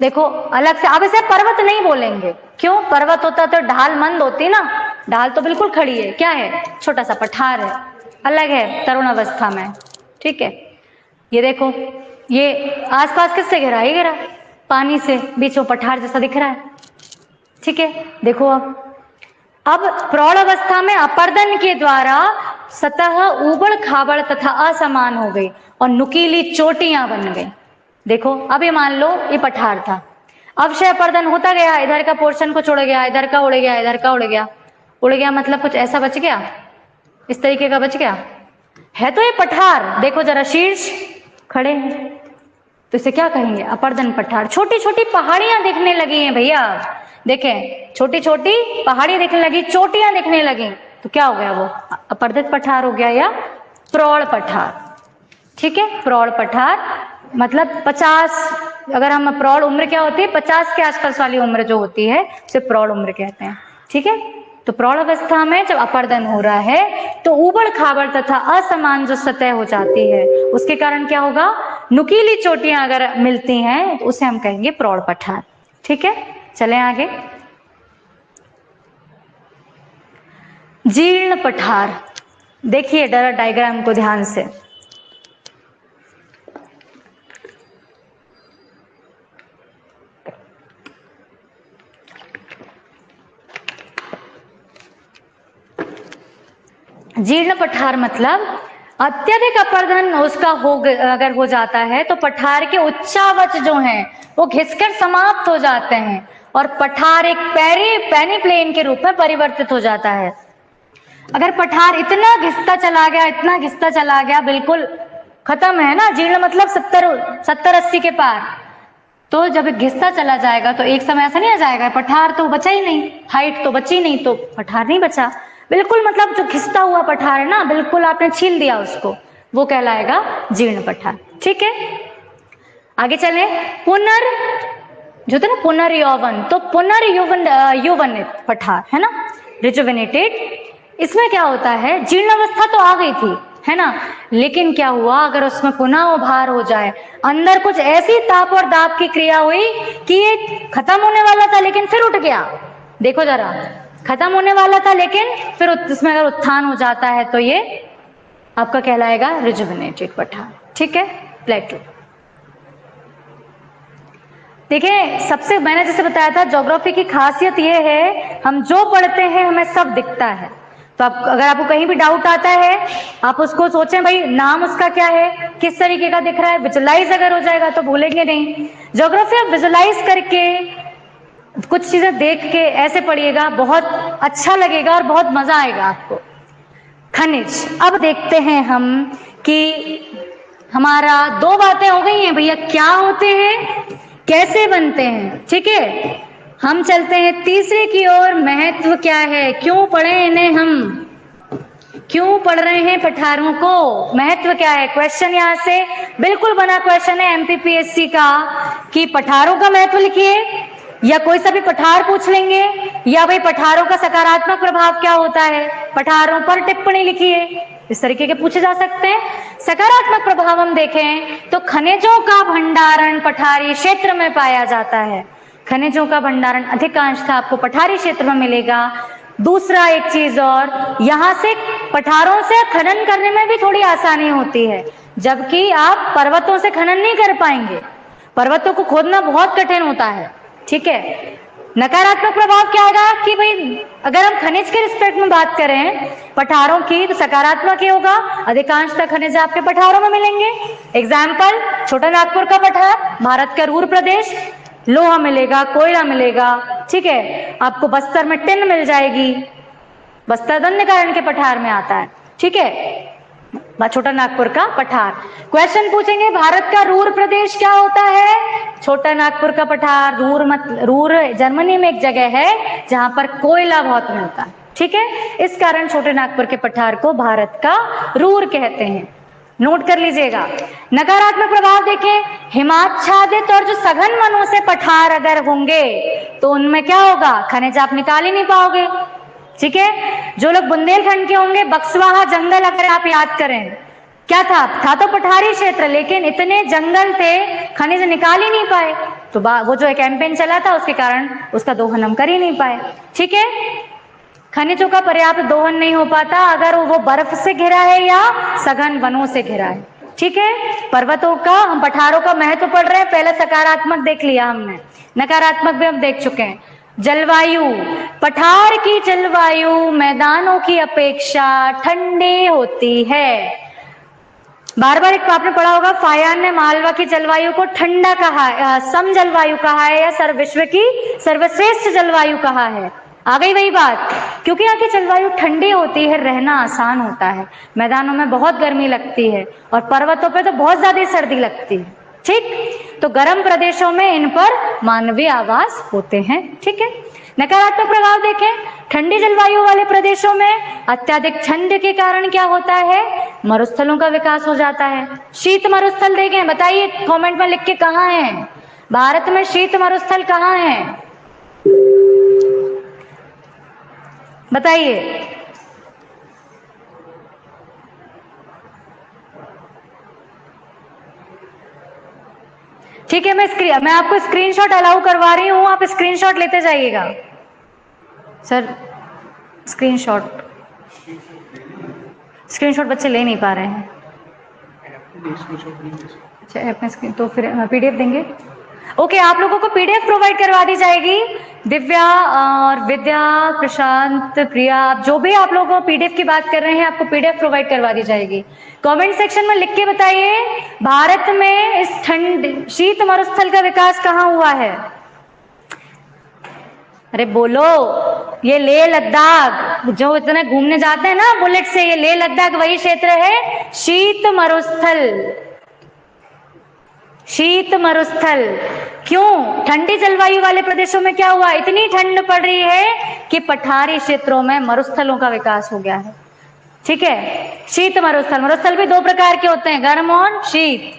A: देखो अलग से। अब इसे पर्वत नहीं बोलेंगे, क्यों? पर्वत होता तो ढाल मंद होती ना, ढाल तो बिल्कुल खड़ी है, क्या है? छोटा सा पठार है, अलग है तरुण अवस्था में, ठीक है। ये देखो, ये आसपास किससे घिरा है? घिरा पानी से, बीच में पठार जैसा दिख रहा है, ठीक है। देखो अब प्रौढ़ अवस्था में अपर्दन के द्वारा सतह ऊबड़ खाबड़ तथा असमान हो गई और नुकीली चोटियां बन गई। देखो अब ये मान लो ये पठार था, अब क्षय अपर्दन होता गया, इधर का पोर्शन कुछ उड़ गया, इधर का उड़ गया, इधर का उड़ गया। उड़ गया मतलब कुछ ऐसा बच गया, इस तरीके का बच गया है। तो ये पठार देखो जरा, शीर्ष खड़े हैं तो इसे क्या कहेंगे? अपर्दन पठार। छोटी छोटी पहाड़ियां दिखने लगी हैं भैया, देखें छोटी छोटी पहाड़ी दिखने लगी, चोटियां दिखने लगी, तो क्या हो गया? वो अपर्दित पठार हो गया या प्रौढ़ पठार, ठीक है। प्रौढ़ पठार मतलब 50, अगर हम प्रौढ़ उम्र क्या होती है? 50 के आसपास वाली उम्र जो होती है उसे प्रौढ़ उम्र कहते हैं, ठीक है। तो प्रौढ़ अवस्था में जब अपर्दन हो रहा है तो ऊबड़ खाबड़ तथा असमान जो सतह हो जाती है, उसके कारण क्या होगा? नुकीली चोटियां अगर मिलती हैं तो उसे हम कहेंगे प्रौढ़ पठार, ठीक है। चलें आगे। जीर्ण पठार, देखिए जरा डायग्राम को ध्यान से। जीर्ण पठार मतलब अत्यधिक अपर्दन उसका अगर हो जाता है तो पठार के उच्चावच जो हैं वो घिसकर समाप्त हो जाते हैं और पठार एक पैनी प्लेन के रूप में परिवर्तित हो जाता है। अगर पठार इतना घिसता चला गया, इतना घिसता चला गया, बिल्कुल खत्म है ना, जीर्ण मतलब 70-80 के पार, तो जब घिसता चला जाएगा तो एक समय ऐसा नहीं आ जाएगा पठार तो बचा ही नहीं, हाइट तो बची नहीं, तो पठार नहीं बचा, बिल्कुल मतलब जो घिसता हुआ पठार है ना, बिल्कुल आपने छील दिया उसको, वो कहलाएगा जीर्ण पठार, ठीक है। आगे चले। जो था ना पुनर्यौवन, तो पुनर्यौवनित पठार है ना, रिजुवेनेटेड। इसमें क्या होता है? जीर्ण अवस्था तो आ गई थी है ना, लेकिन क्या हुआ? अगर उसमें पुनः उभार हो जाए, अंदर कुछ ऐसी ताप और दाब की क्रिया हुई कि ये खत्म होने वाला था लेकिन फिर उठ गया। देखो जरा, खत्म होने वाला था लेकिन फिर इसमें अगर उत्थान हो जाता है तो ये आपका कहलाएगा रिजुवेनेटेड पठार, ठीक है। प्लेटो, देखिए सबसे मैंने जैसे बताया था, ज्योग्राफी की खासियत ये है, हम जो पढ़ते हैं हमें सब दिखता है। तो अगर आपको कहीं भी डाउट आता है, आप उसको सोचें भाई नाम उसका क्या है, किस तरीके का दिख रहा है, विजुलाइज अगर हो जाएगा तो भूलेंगे नहीं। ज्योग्राफी आप विजुलाइज करके, कुछ चीजें देख के ऐसे पढ़िएगा, बहुत अच्छा लगेगा और बहुत मजा आएगा आपको। खनिज, अब देखते हैं हम कि हमारा दो बातें हो गई हैं भैया, क्या होते हैं, कैसे बनते हैं, ठीक है। हम चलते हैं तीसरे की ओर, महत्व क्या है, क्यों पढ़े इन्हें, हम क्यों पढ़ रहे हैं पठारों को, महत्व क्या है। क्वेश्चन यहाँ से बिल्कुल बना क्वेश्चन है एमपीपीएससी का कि पठारों का महत्व लिखिए, या कोई सा भी पठार पूछ लेंगे, या भाई पठारों का सकारात्मक प्रभाव क्या होता है, पठारों पर टिप्पणी लिखिए, इस तरीके के पूछे जा सकते हैं। सकारात्मक प्रभाव हम देखें तो खनिजों का भंडारण पठारी क्षेत्र में पाया जाता है, खनिजों का भंडारण अधिकांशतः आपको पठारी क्षेत्र में मिलेगा। दूसरा एक चीज और, यहाँ से पठारों से खनन करने में भी थोड़ी आसानी होती है, जबकि आप पर्वतों से खनन नहीं कर पाएंगे, पर्वतों को खोदना बहुत कठिन होता है, ठीक है। नकारात्मक प्रभाव क्या आएगा कि भाई अगर हम खनिज के रिस्पेक्ट में बात करें पठारों की, तो सकारात्मक ही होगा, अधिकांशतः खनिज आपके पठारों में मिलेंगे। एग्जाम्पल, छोटा नागपुर का पठार, भारत का रूर प्रदेश, लोहा मिलेगा, कोयला मिलेगा, ठीक है। आपको बस्तर में टिन मिल जाएगी, बस्तर दंडकारण्य के पठार में आता है, ठीक है, छोटा नागपुर का पठार। क्वेश्चन पूछेंगे भारत का रूर प्रदेश क्या होता है, छोटा नागपुर का पठार। रूर जर्मनी में एक जगह है जहां पर कोयला बहुत मिलता है, ठीक है, इस कारण छोटे नागपुर के पठार को भारत का रूर कहते हैं। नोट कर लीजिएगा। नकारात्मक प्रभाव देखें, हिमाच्छादित और जो सघन वनों से पठार अगर होंगे तो उनमें क्या होगा, खनिज आप निकाल ही नहीं पाओगे। ठीक है, जो लोग बुंदेलखंड के होंगे, बक्सवाहा जंगल अगर आप याद करें, क्या था तो पठारी क्षेत्र, लेकिन इतने जंगल थे खनिज निकाल ही नहीं पाए, तो वो जो एक कैंपेन चला था उसके कारण उसका दोहन हम कर ही नहीं पाए। ठीक है, खनिजों का पर्याप्त दोहन नहीं हो पाता अगर वो बर्फ से घिरा है या सघन वनों से घिरा है। ठीक है, पर्वतों का, हम पठारों का महत्व पढ़ रहे हैं, पहले सकारात्मक देख लिया हमने, नकारात्मक भी हम देख चुके हैं। जलवायु, पठार की जलवायु मैदानों की अपेक्षा ठंडी होती है। बार बार एक आपने पढ़ा होगा, फायान ने मालवा की जलवायु को ठंडा कहा है, सम जलवायु कहा है, या विश्व की सर्वश्रेष्ठ जलवायु कहा है। आ गई वही बात, क्योंकि यहाँ की जलवायु ठंडी होती है, रहना आसान होता है, मैदानों में बहुत गर्मी लगती है और पर्वतों पे तो बहुत ज्यादा सर्दी लगती है। ठीक, तो गर्म प्रदेशों में इन पर मानवीय आवास होते हैं। ठीक है, नकारात्मक प्रभाव देखें, ठंडी जलवायु वाले प्रदेशों में अत्यधिक ठंड के कारण क्या होता है, मरुस्थलों का विकास हो जाता है। शीत मरुस्थल देखें, बताइए कमेंट में लिख के, कहाँ है भारत में शीत मरुस्थल, कहाँ है बताइए। ठीक है, मैं आपको स्क्रीनशॉट अलाउ करवा रही हूं, आप स्क्रीनशॉट लेते जाइएगा। सर स्क्रीनशॉट बच्चे ले नहीं पा रहे हैं। अच्छा, ऐप में तो फिर पीडीएफ देंगे। ओके, आप लोगों को पीडीएफ प्रोवाइड करवा दी जाएगी। दिव्या और विद्या, प्रशांत, प्रिया, जो भी आप लोगों को पीडीएफ की बात कर रहे हैं, आपको पीडीएफ प्रोवाइड करवा दी जाएगी। कमेंट सेक्शन में लिख के बताइए, भारत में इस ठंड शीत मरुस्थल का विकास कहाँ हुआ है। अरे बोलो, ये लेह लद्दाख, जो इतने घूमने जाते हैं ना बुलेट से, ये लेह लद्दाख वही क्षेत्र है, शीत मरुस्थल। शीत मरुस्थल क्यों, ठंडी जलवायु वाले प्रदेशों में क्या हुआ, इतनी ठंड पड़ रही है कि पठारी क्षेत्रों में मरुस्थलों का विकास हो गया है। ठीक है, शीत मरुस्थल, मरुस्थल भी दो प्रकार के होते हैं, गर्म और शीत।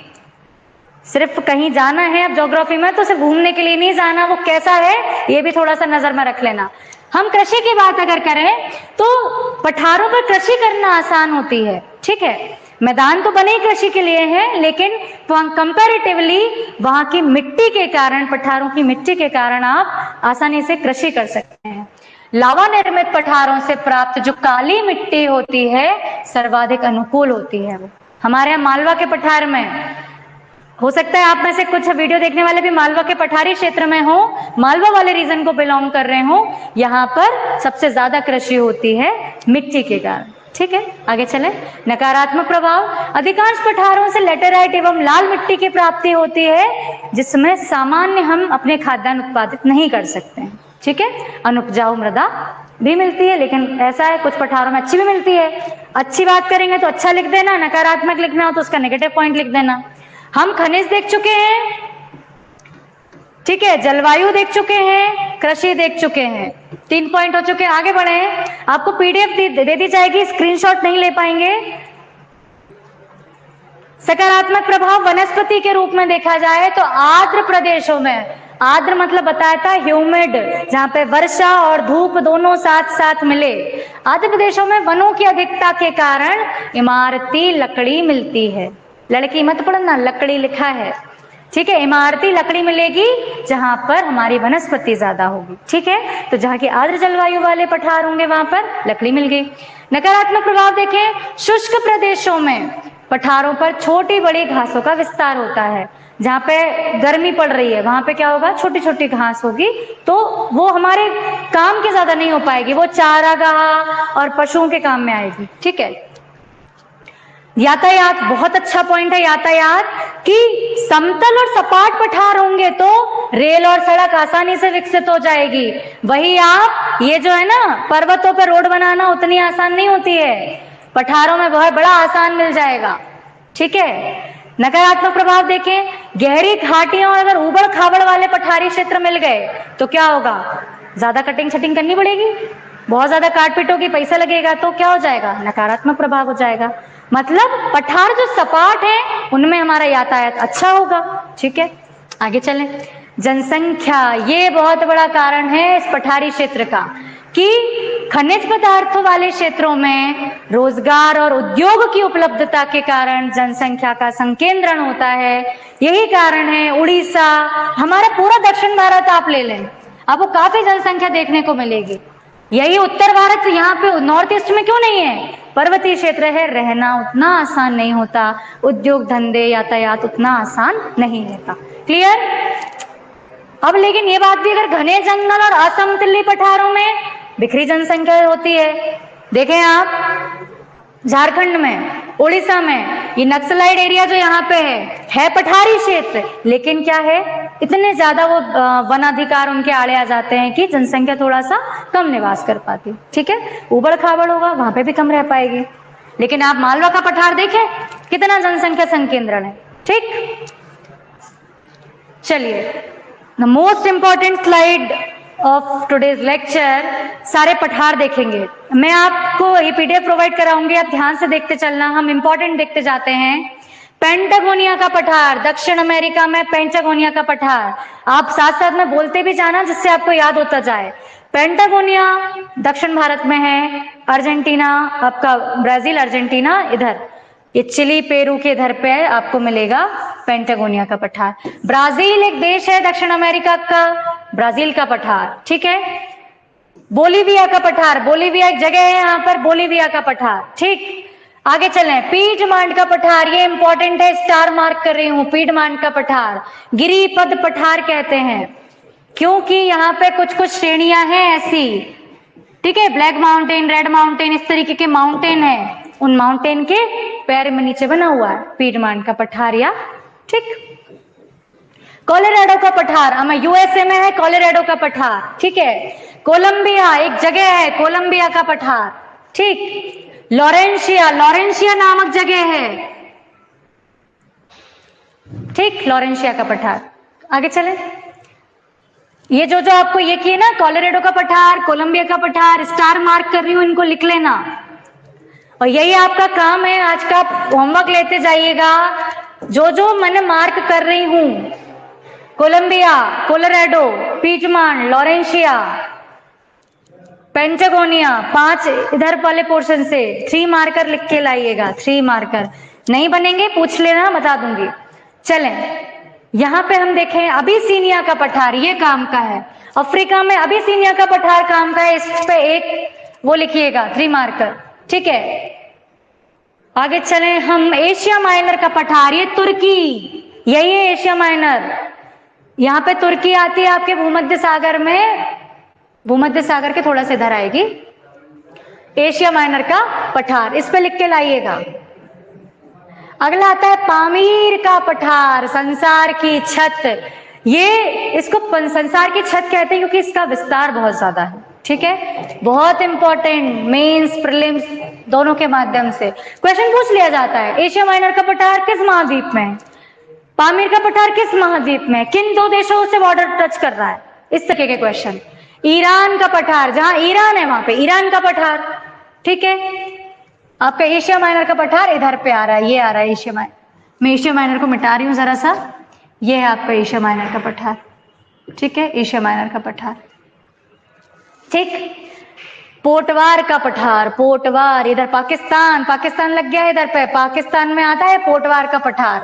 A: सिर्फ कहीं जाना है अब ज्योग्राफी में तो सिर्फ घूमने के लिए नहीं जाना, वो कैसा है ये भी थोड़ा सा नजर में रख लेना। हम कृषि की बात अगर करें तो पठारों पर कृषि करना आसान होती है। ठीक है, मैदान तो बने ही कृषि के लिए हैं, लेकिन कंपैरेटिवली वहां की मिट्टी के कारण, पठारों की मिट्टी के कारण आप आसानी से कृषि कर सकते हैं। लावा निर्मित पठारों से प्राप्त जो काली मिट्टी होती है सर्वाधिक अनुकूल होती है। वो हमारे यहाँ मालवा के पठार में, हो सकता है आप में से कुछ वीडियो देखने वाले भी मालवा के पठारी क्षेत्र में हो, मालवा वाले रीजन को बिलोंग कर रहे हो, यहाँ पर सबसे ज्यादा कृषि होती है मिट्टी के कारण। ठीक है, आगे चले। नकारात्मक प्रभाव, अधिकांश पठारों से लेटेराइट एवं लाल मिट्टी की प्राप्ति होती है, जिसमें सामान्य हम अपने खाद्यान्न उत्पादित नहीं कर सकते हैं। ठीक है, अनुपजाऊ मृदा भी मिलती है, लेकिन ऐसा है कुछ पठारों में अच्छी भी मिलती है। अच्छी बात करेंगे तो अच्छा लिख देना, नकारात्मक लिखना हो तो उसका नेगेटिव पॉइंट लिख देना। हम खनिज देख चुके हैं, ठीक है, जलवायु देख चुके हैं, कृषि देख चुके हैं, 3 पॉइंट हो चुके हैं। आगे बढ़े, आपको पीडीएफ दे दी जाएगी, स्क्रीनशॉट नहीं ले पाएंगे। सकारात्मक प्रभाव वनस्पति के रूप में देखा जाए तो आर्द्र प्रदेशों में, आर्द्र मतलब बताया था ह्यूमिड, जहां पे वर्षा और धूप दोनों साथ साथ मिले, आर्द्र प्रदेशों में वनों की अधिकता के कारण इमारती लकड़ी मिलती है। लड़की मत पढ़ना, लकड़ी लिखा है। ठीक है, इमारती लकड़ी मिलेगी जहां पर हमारी वनस्पति ज्यादा होगी। ठीक है, तो जहां की आर्द्र जलवायु वाले पठार होंगे वहां पर लकड़ी मिल गई। नकारात्मक प्रभाव देखें, शुष्क प्रदेशों में पठारों पर छोटी बड़ी घासों का विस्तार होता है। जहां पे गर्मी पड़ रही है वहां पे क्या होगा, छोटी छोटी घास होगी, तो वो हमारे काम के ज्यादा नहीं हो पाएगी, वो चारागाह और पशुओं के काम में आएगी। ठीक है, यातायात बहुत अच्छा पॉइंट है। यातायात की समतल और सपाट पठार होंगे तो रेल और सड़क आसानी से विकसित हो जाएगी। वही आप ये जो है ना पर्वतों पर रोड बनाना उतनी आसान नहीं होती है, पठारों में बहुत बड़ा आसान मिल जाएगा। ठीक है, नकारात्मक प्रभाव देखें, गहरी घाटियां और अगर उबड़ खाबड़ वाले पठारी क्षेत्र मिल गए तो क्या होगा, ज्यादा कटिंग छटिंग करनी पड़ेगी, बहुत ज्यादा काट पीट होगी, पैसा लगेगा, तो क्या हो जाएगा, नकारात्मक प्रभाव हो जाएगा। मतलब पठार जो सपाट है उनमें हमारा यातायात अच्छा होगा। ठीक है, आगे चलें। जनसंख्या, ये बहुत बड़ा कारण है इस पठारी क्षेत्र का कि खनिज पदार्थों वाले क्षेत्रों में रोजगार और उद्योग की उपलब्धता के कारण जनसंख्या का संकेंद्रण होता है। यही कारण है उड़ीसा, हमारा पूरा दक्षिण भारत आप ले लें, आपको काफी जनसंख्या देखने को मिलेगी। यही उत्तर भारत, यहाँ पे नॉर्थ ईस्ट में क्यों नहीं है? पर्वतीय क्षेत्र है, रहना उतना आसान नहीं होता, उद्योग धंधे यातायात उतना आसान नहीं रहता। क्लियर? अब लेकिन ये बात भी, अगर घने जंगल और असमतलीय पठारों में बिखरी जनसंख्या होती है, देखें आप झारखंड में, उड़ीसा में, ये नक्सलाइट एरिया जो यहाँ पे है पठारी क्षेत्र, लेकिन क्या है, इतने ज्यादा वो वनाधिकार उनके आड़े आ जाते हैं कि जनसंख्या थोड़ा सा कम निवास कर पाती। ठीक है, उबड़ खाबड़ होगा, वहां पे भी कम रह पाएगी। लेकिन आप मालवा का पठार देखें, कितना जनसंख्या संकेंद्रण है। ठीक, चलिए, the most important slide of today's lecture, सारे पठार देखेंगे। मैं आपको ये पीडीएफ प्रोवाइड कराऊंगी, आप ध्यान से देखते चलना, हम इंपॉर्टेंट देखते जाते हैं। पेंटागोनिया का पठार, दक्षिण अमेरिका में पेंटागोनिया का पठार, आप साथ साथ में बोलते भी जाना जिससे आपको याद होता जाए। पेंटागोनिया दक्षिण भारत में है, अर्जेंटीना, आपका ब्राजील अर्जेंटीना इधर, ये चिली पेरू के इधर पे आपको मिलेगा पेंटागोनिया का पठार। ब्राजील एक देश है दक्षिण अमेरिका का, ब्राजील का पठार। ठीक है, बोलीविया का पठार, बोलीविया एक जगह है यहाँ पर, बोलीविया का पठार। ठीक, आगे चलें। पीडमांट का पठार, ये इंपॉर्टेंट है, स्टार मार्क कर रही हूं, पीडमांट का पठार गिरिपद पठार कहते हैं, क्योंकि यहाँ पे कुछ कुछ श्रेणियां हैं ऐसी। ठीक है, ब्लैक माउंटेन, रेड माउंटेन, इस तरीके के माउंटेन है, उन माउंटेन के पैर में नीचे बना हुआ है पीडमांट का पठार। या ठीक, कोलोराडो का पठार, हमें यूएसए में है कोलोराडो का पठार। ठीक है, कोलंबिया एक जगह है, कोलंबिया का पठार। ठीक, लॉरेंशिया, लॉरेंशिया नामक जगह है। ठीक, लॉरेंशिया का पठार। आगे चले, ये जो आपको ये किए ना, कोलोराडो का पठार, कोलंबिया का पठार, स्टार मार्क कर रही हूं, इनको लिख लेना। और यही आपका काम है, आज का होमवर्क लेते जाइएगा। जो जो मैंने मार्क कर रही हूं, Colombia, Colorado, Piedmont, Laurentia, Patagonia, 5 इधर वाले पोर्शन से 3 मार्कर लिख के लाइएगा। 3 मार्कर नहीं बनेंगे पूछ लेना, बता दूंगी। चलें, यहां पे हम देखें अबिसिनिया का पठार, ये काम का है। अफ्रीका में अबिसिनिया का पठार काम का है, इस पे एक वो लिखिएगा 3 मार्कर। ठीक है, आगे चलें हम। एशिया माइनर का पठार, ये तुर्की, यही है एशिया माइनर। यहाँ पे तुर्की आती है आपके भूमध्य सागर में, भूमध्य सागर के थोड़ा सा इधर आएगी एशिया माइनर का पठार, इस पे लिख के लाइएगा। अगला आता है पामीर का पठार, संसार की छत। ये इसको संसार की छत कहते हैं क्योंकि इसका विस्तार बहुत ज्यादा है। ठीक है, बहुत इंपॉर्टेंट, मेंस प्रीलिम्स दोनों के माध्यम से क्वेश्चन पूछ लिया जाता है। एशिया माइनर का पठार किस महाद्वीप में है? पामीर का पठार किस महाद्वीप में? किन 2 देशों से बॉर्डर टच कर रहा है? इस तरह के क्वेश्चन। ईरान का पठार, जहां ईरान है वहां पे ईरान का पठार। ठीक है, आपका एशिया माइनर का पठार इधर पे आ रहा है, ये आ रहा है एशिया माइनर। मैं एशिया माइनर को मिटा रही हूं जरा सा, ये है आपका एशिया माइनर का पठार। ठीक है, एशिया माइनर का पठार। ठीक, पोटवार का पठार, पोटवार इधर पाकिस्तान, पाकिस्तान लग गया है इधर पे, पाकिस्तान में आता है पोटवार का पठार।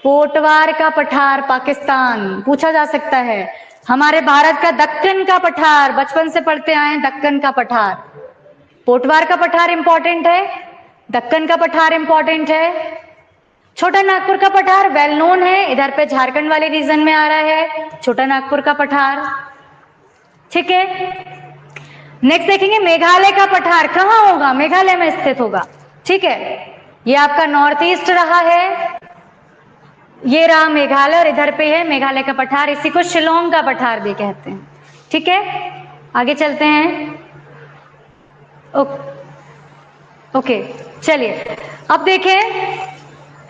A: पोटवार का पठार पाकिस्तान पूछा जा सकता है। हमारे भारत का दक्कन का पठार, बचपन से पढ़ते आए हैं, दक्कन का पठार। पोटवार का पठार इंपॉर्टेंट है, दक्कन का पठार इंपॉर्टेंट है। छोटा नागपुर का पठार वेल नोन है, इधर पे झारखंड वाले रीजन में आ रहा है छोटा नागपुर का पठार। ठीक है, नेक्स्ट देखेंगे मेघालय का पठार, कहाँ होगा? मेघालय में स्थित होगा। ठीक है, ये आपका नॉर्थ ईस्ट रहा है, ये रहा मेघालय और इधर पे है मेघालय का पठार, इसी को शिलोंग का पठार भी कहते हैं। ठीक है, आगे चलते हैं। ओके, चलिए अब देखें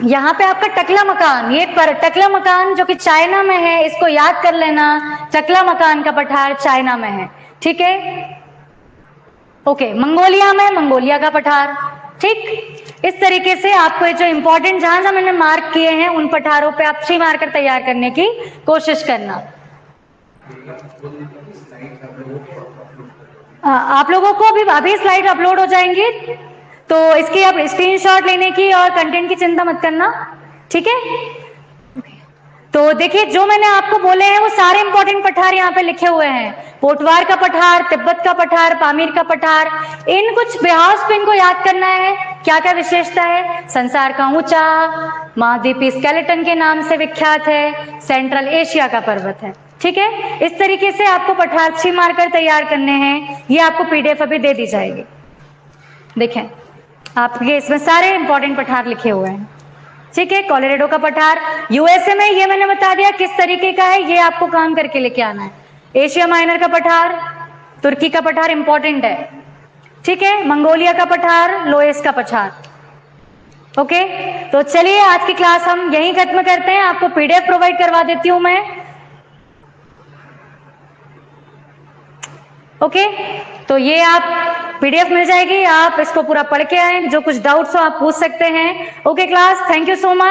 A: यहाँ पे आपका टकला मकान, ये पर टकला मकान जो कि चाइना में है, इसको याद कर लेना, टकला मकान का पठार चाइना में है। ठीक है, ओके, मंगोलिया में मंगोलिया का पठार, ठीक, इस तरीके से आपको जो इंपॉर्टेंट जहां जहां मैंने मार्क किए हैं उन पठारों पे आप 3 मार्कर तैयार करने की कोशिश करना। आप लोगों को अभी स्लाइड अपलोड हो जाएंगी, तो इसकी आप स्क्रीनशॉट लेने की और कंटेंट की चिंता मत करना, ठीक है। तो देखिए जो मैंने आपको बोले हैं वो सारे इंपॉर्टेंट पठार यहाँ पे लिखे हुए हैं। पोटवार का पठार, तिब्बत का पठार, पामीर का पठार, इन कुछ बेहाउस पे इनको याद करना है। क्या क्या विशेषता है? संसार का ऊंचा, महाद्वीपीय स्केलेटन के नाम से विख्यात है, सेंट्रल एशिया का पर्वत है, ठीक है। इस तरीके से आपको पठार 3 मार्कर तैयार करने हैं, ये आपको पीडीएफ अभी दे दी जाएगी। देखें आपके इसमें सारे इंपॉर्टेंट पठार लिखे हुए हैं, ठीक है। कोलोराडो का पठार यूएसए में, ये मैंने बता दिया किस तरीके का है, ये आपको काम करके लेके आना है। एशिया माइनर का पठार, तुर्की का पठार इंपॉर्टेंट है, ठीक है। मंगोलिया का पठार, लोएस का पठार, ओके। तो चलिए आज की क्लास हम यहीं खत्म करते हैं, आपको पीडीएफ प्रोवाइड करवा देती हूं मैं, ओके। तो ये आप पीडीएफ मिल जाएगी, आप इसको पूरा पढ़ के आए, जो कुछ डाउट्स हो आप पूछ सकते हैं, okay class, thank you so much.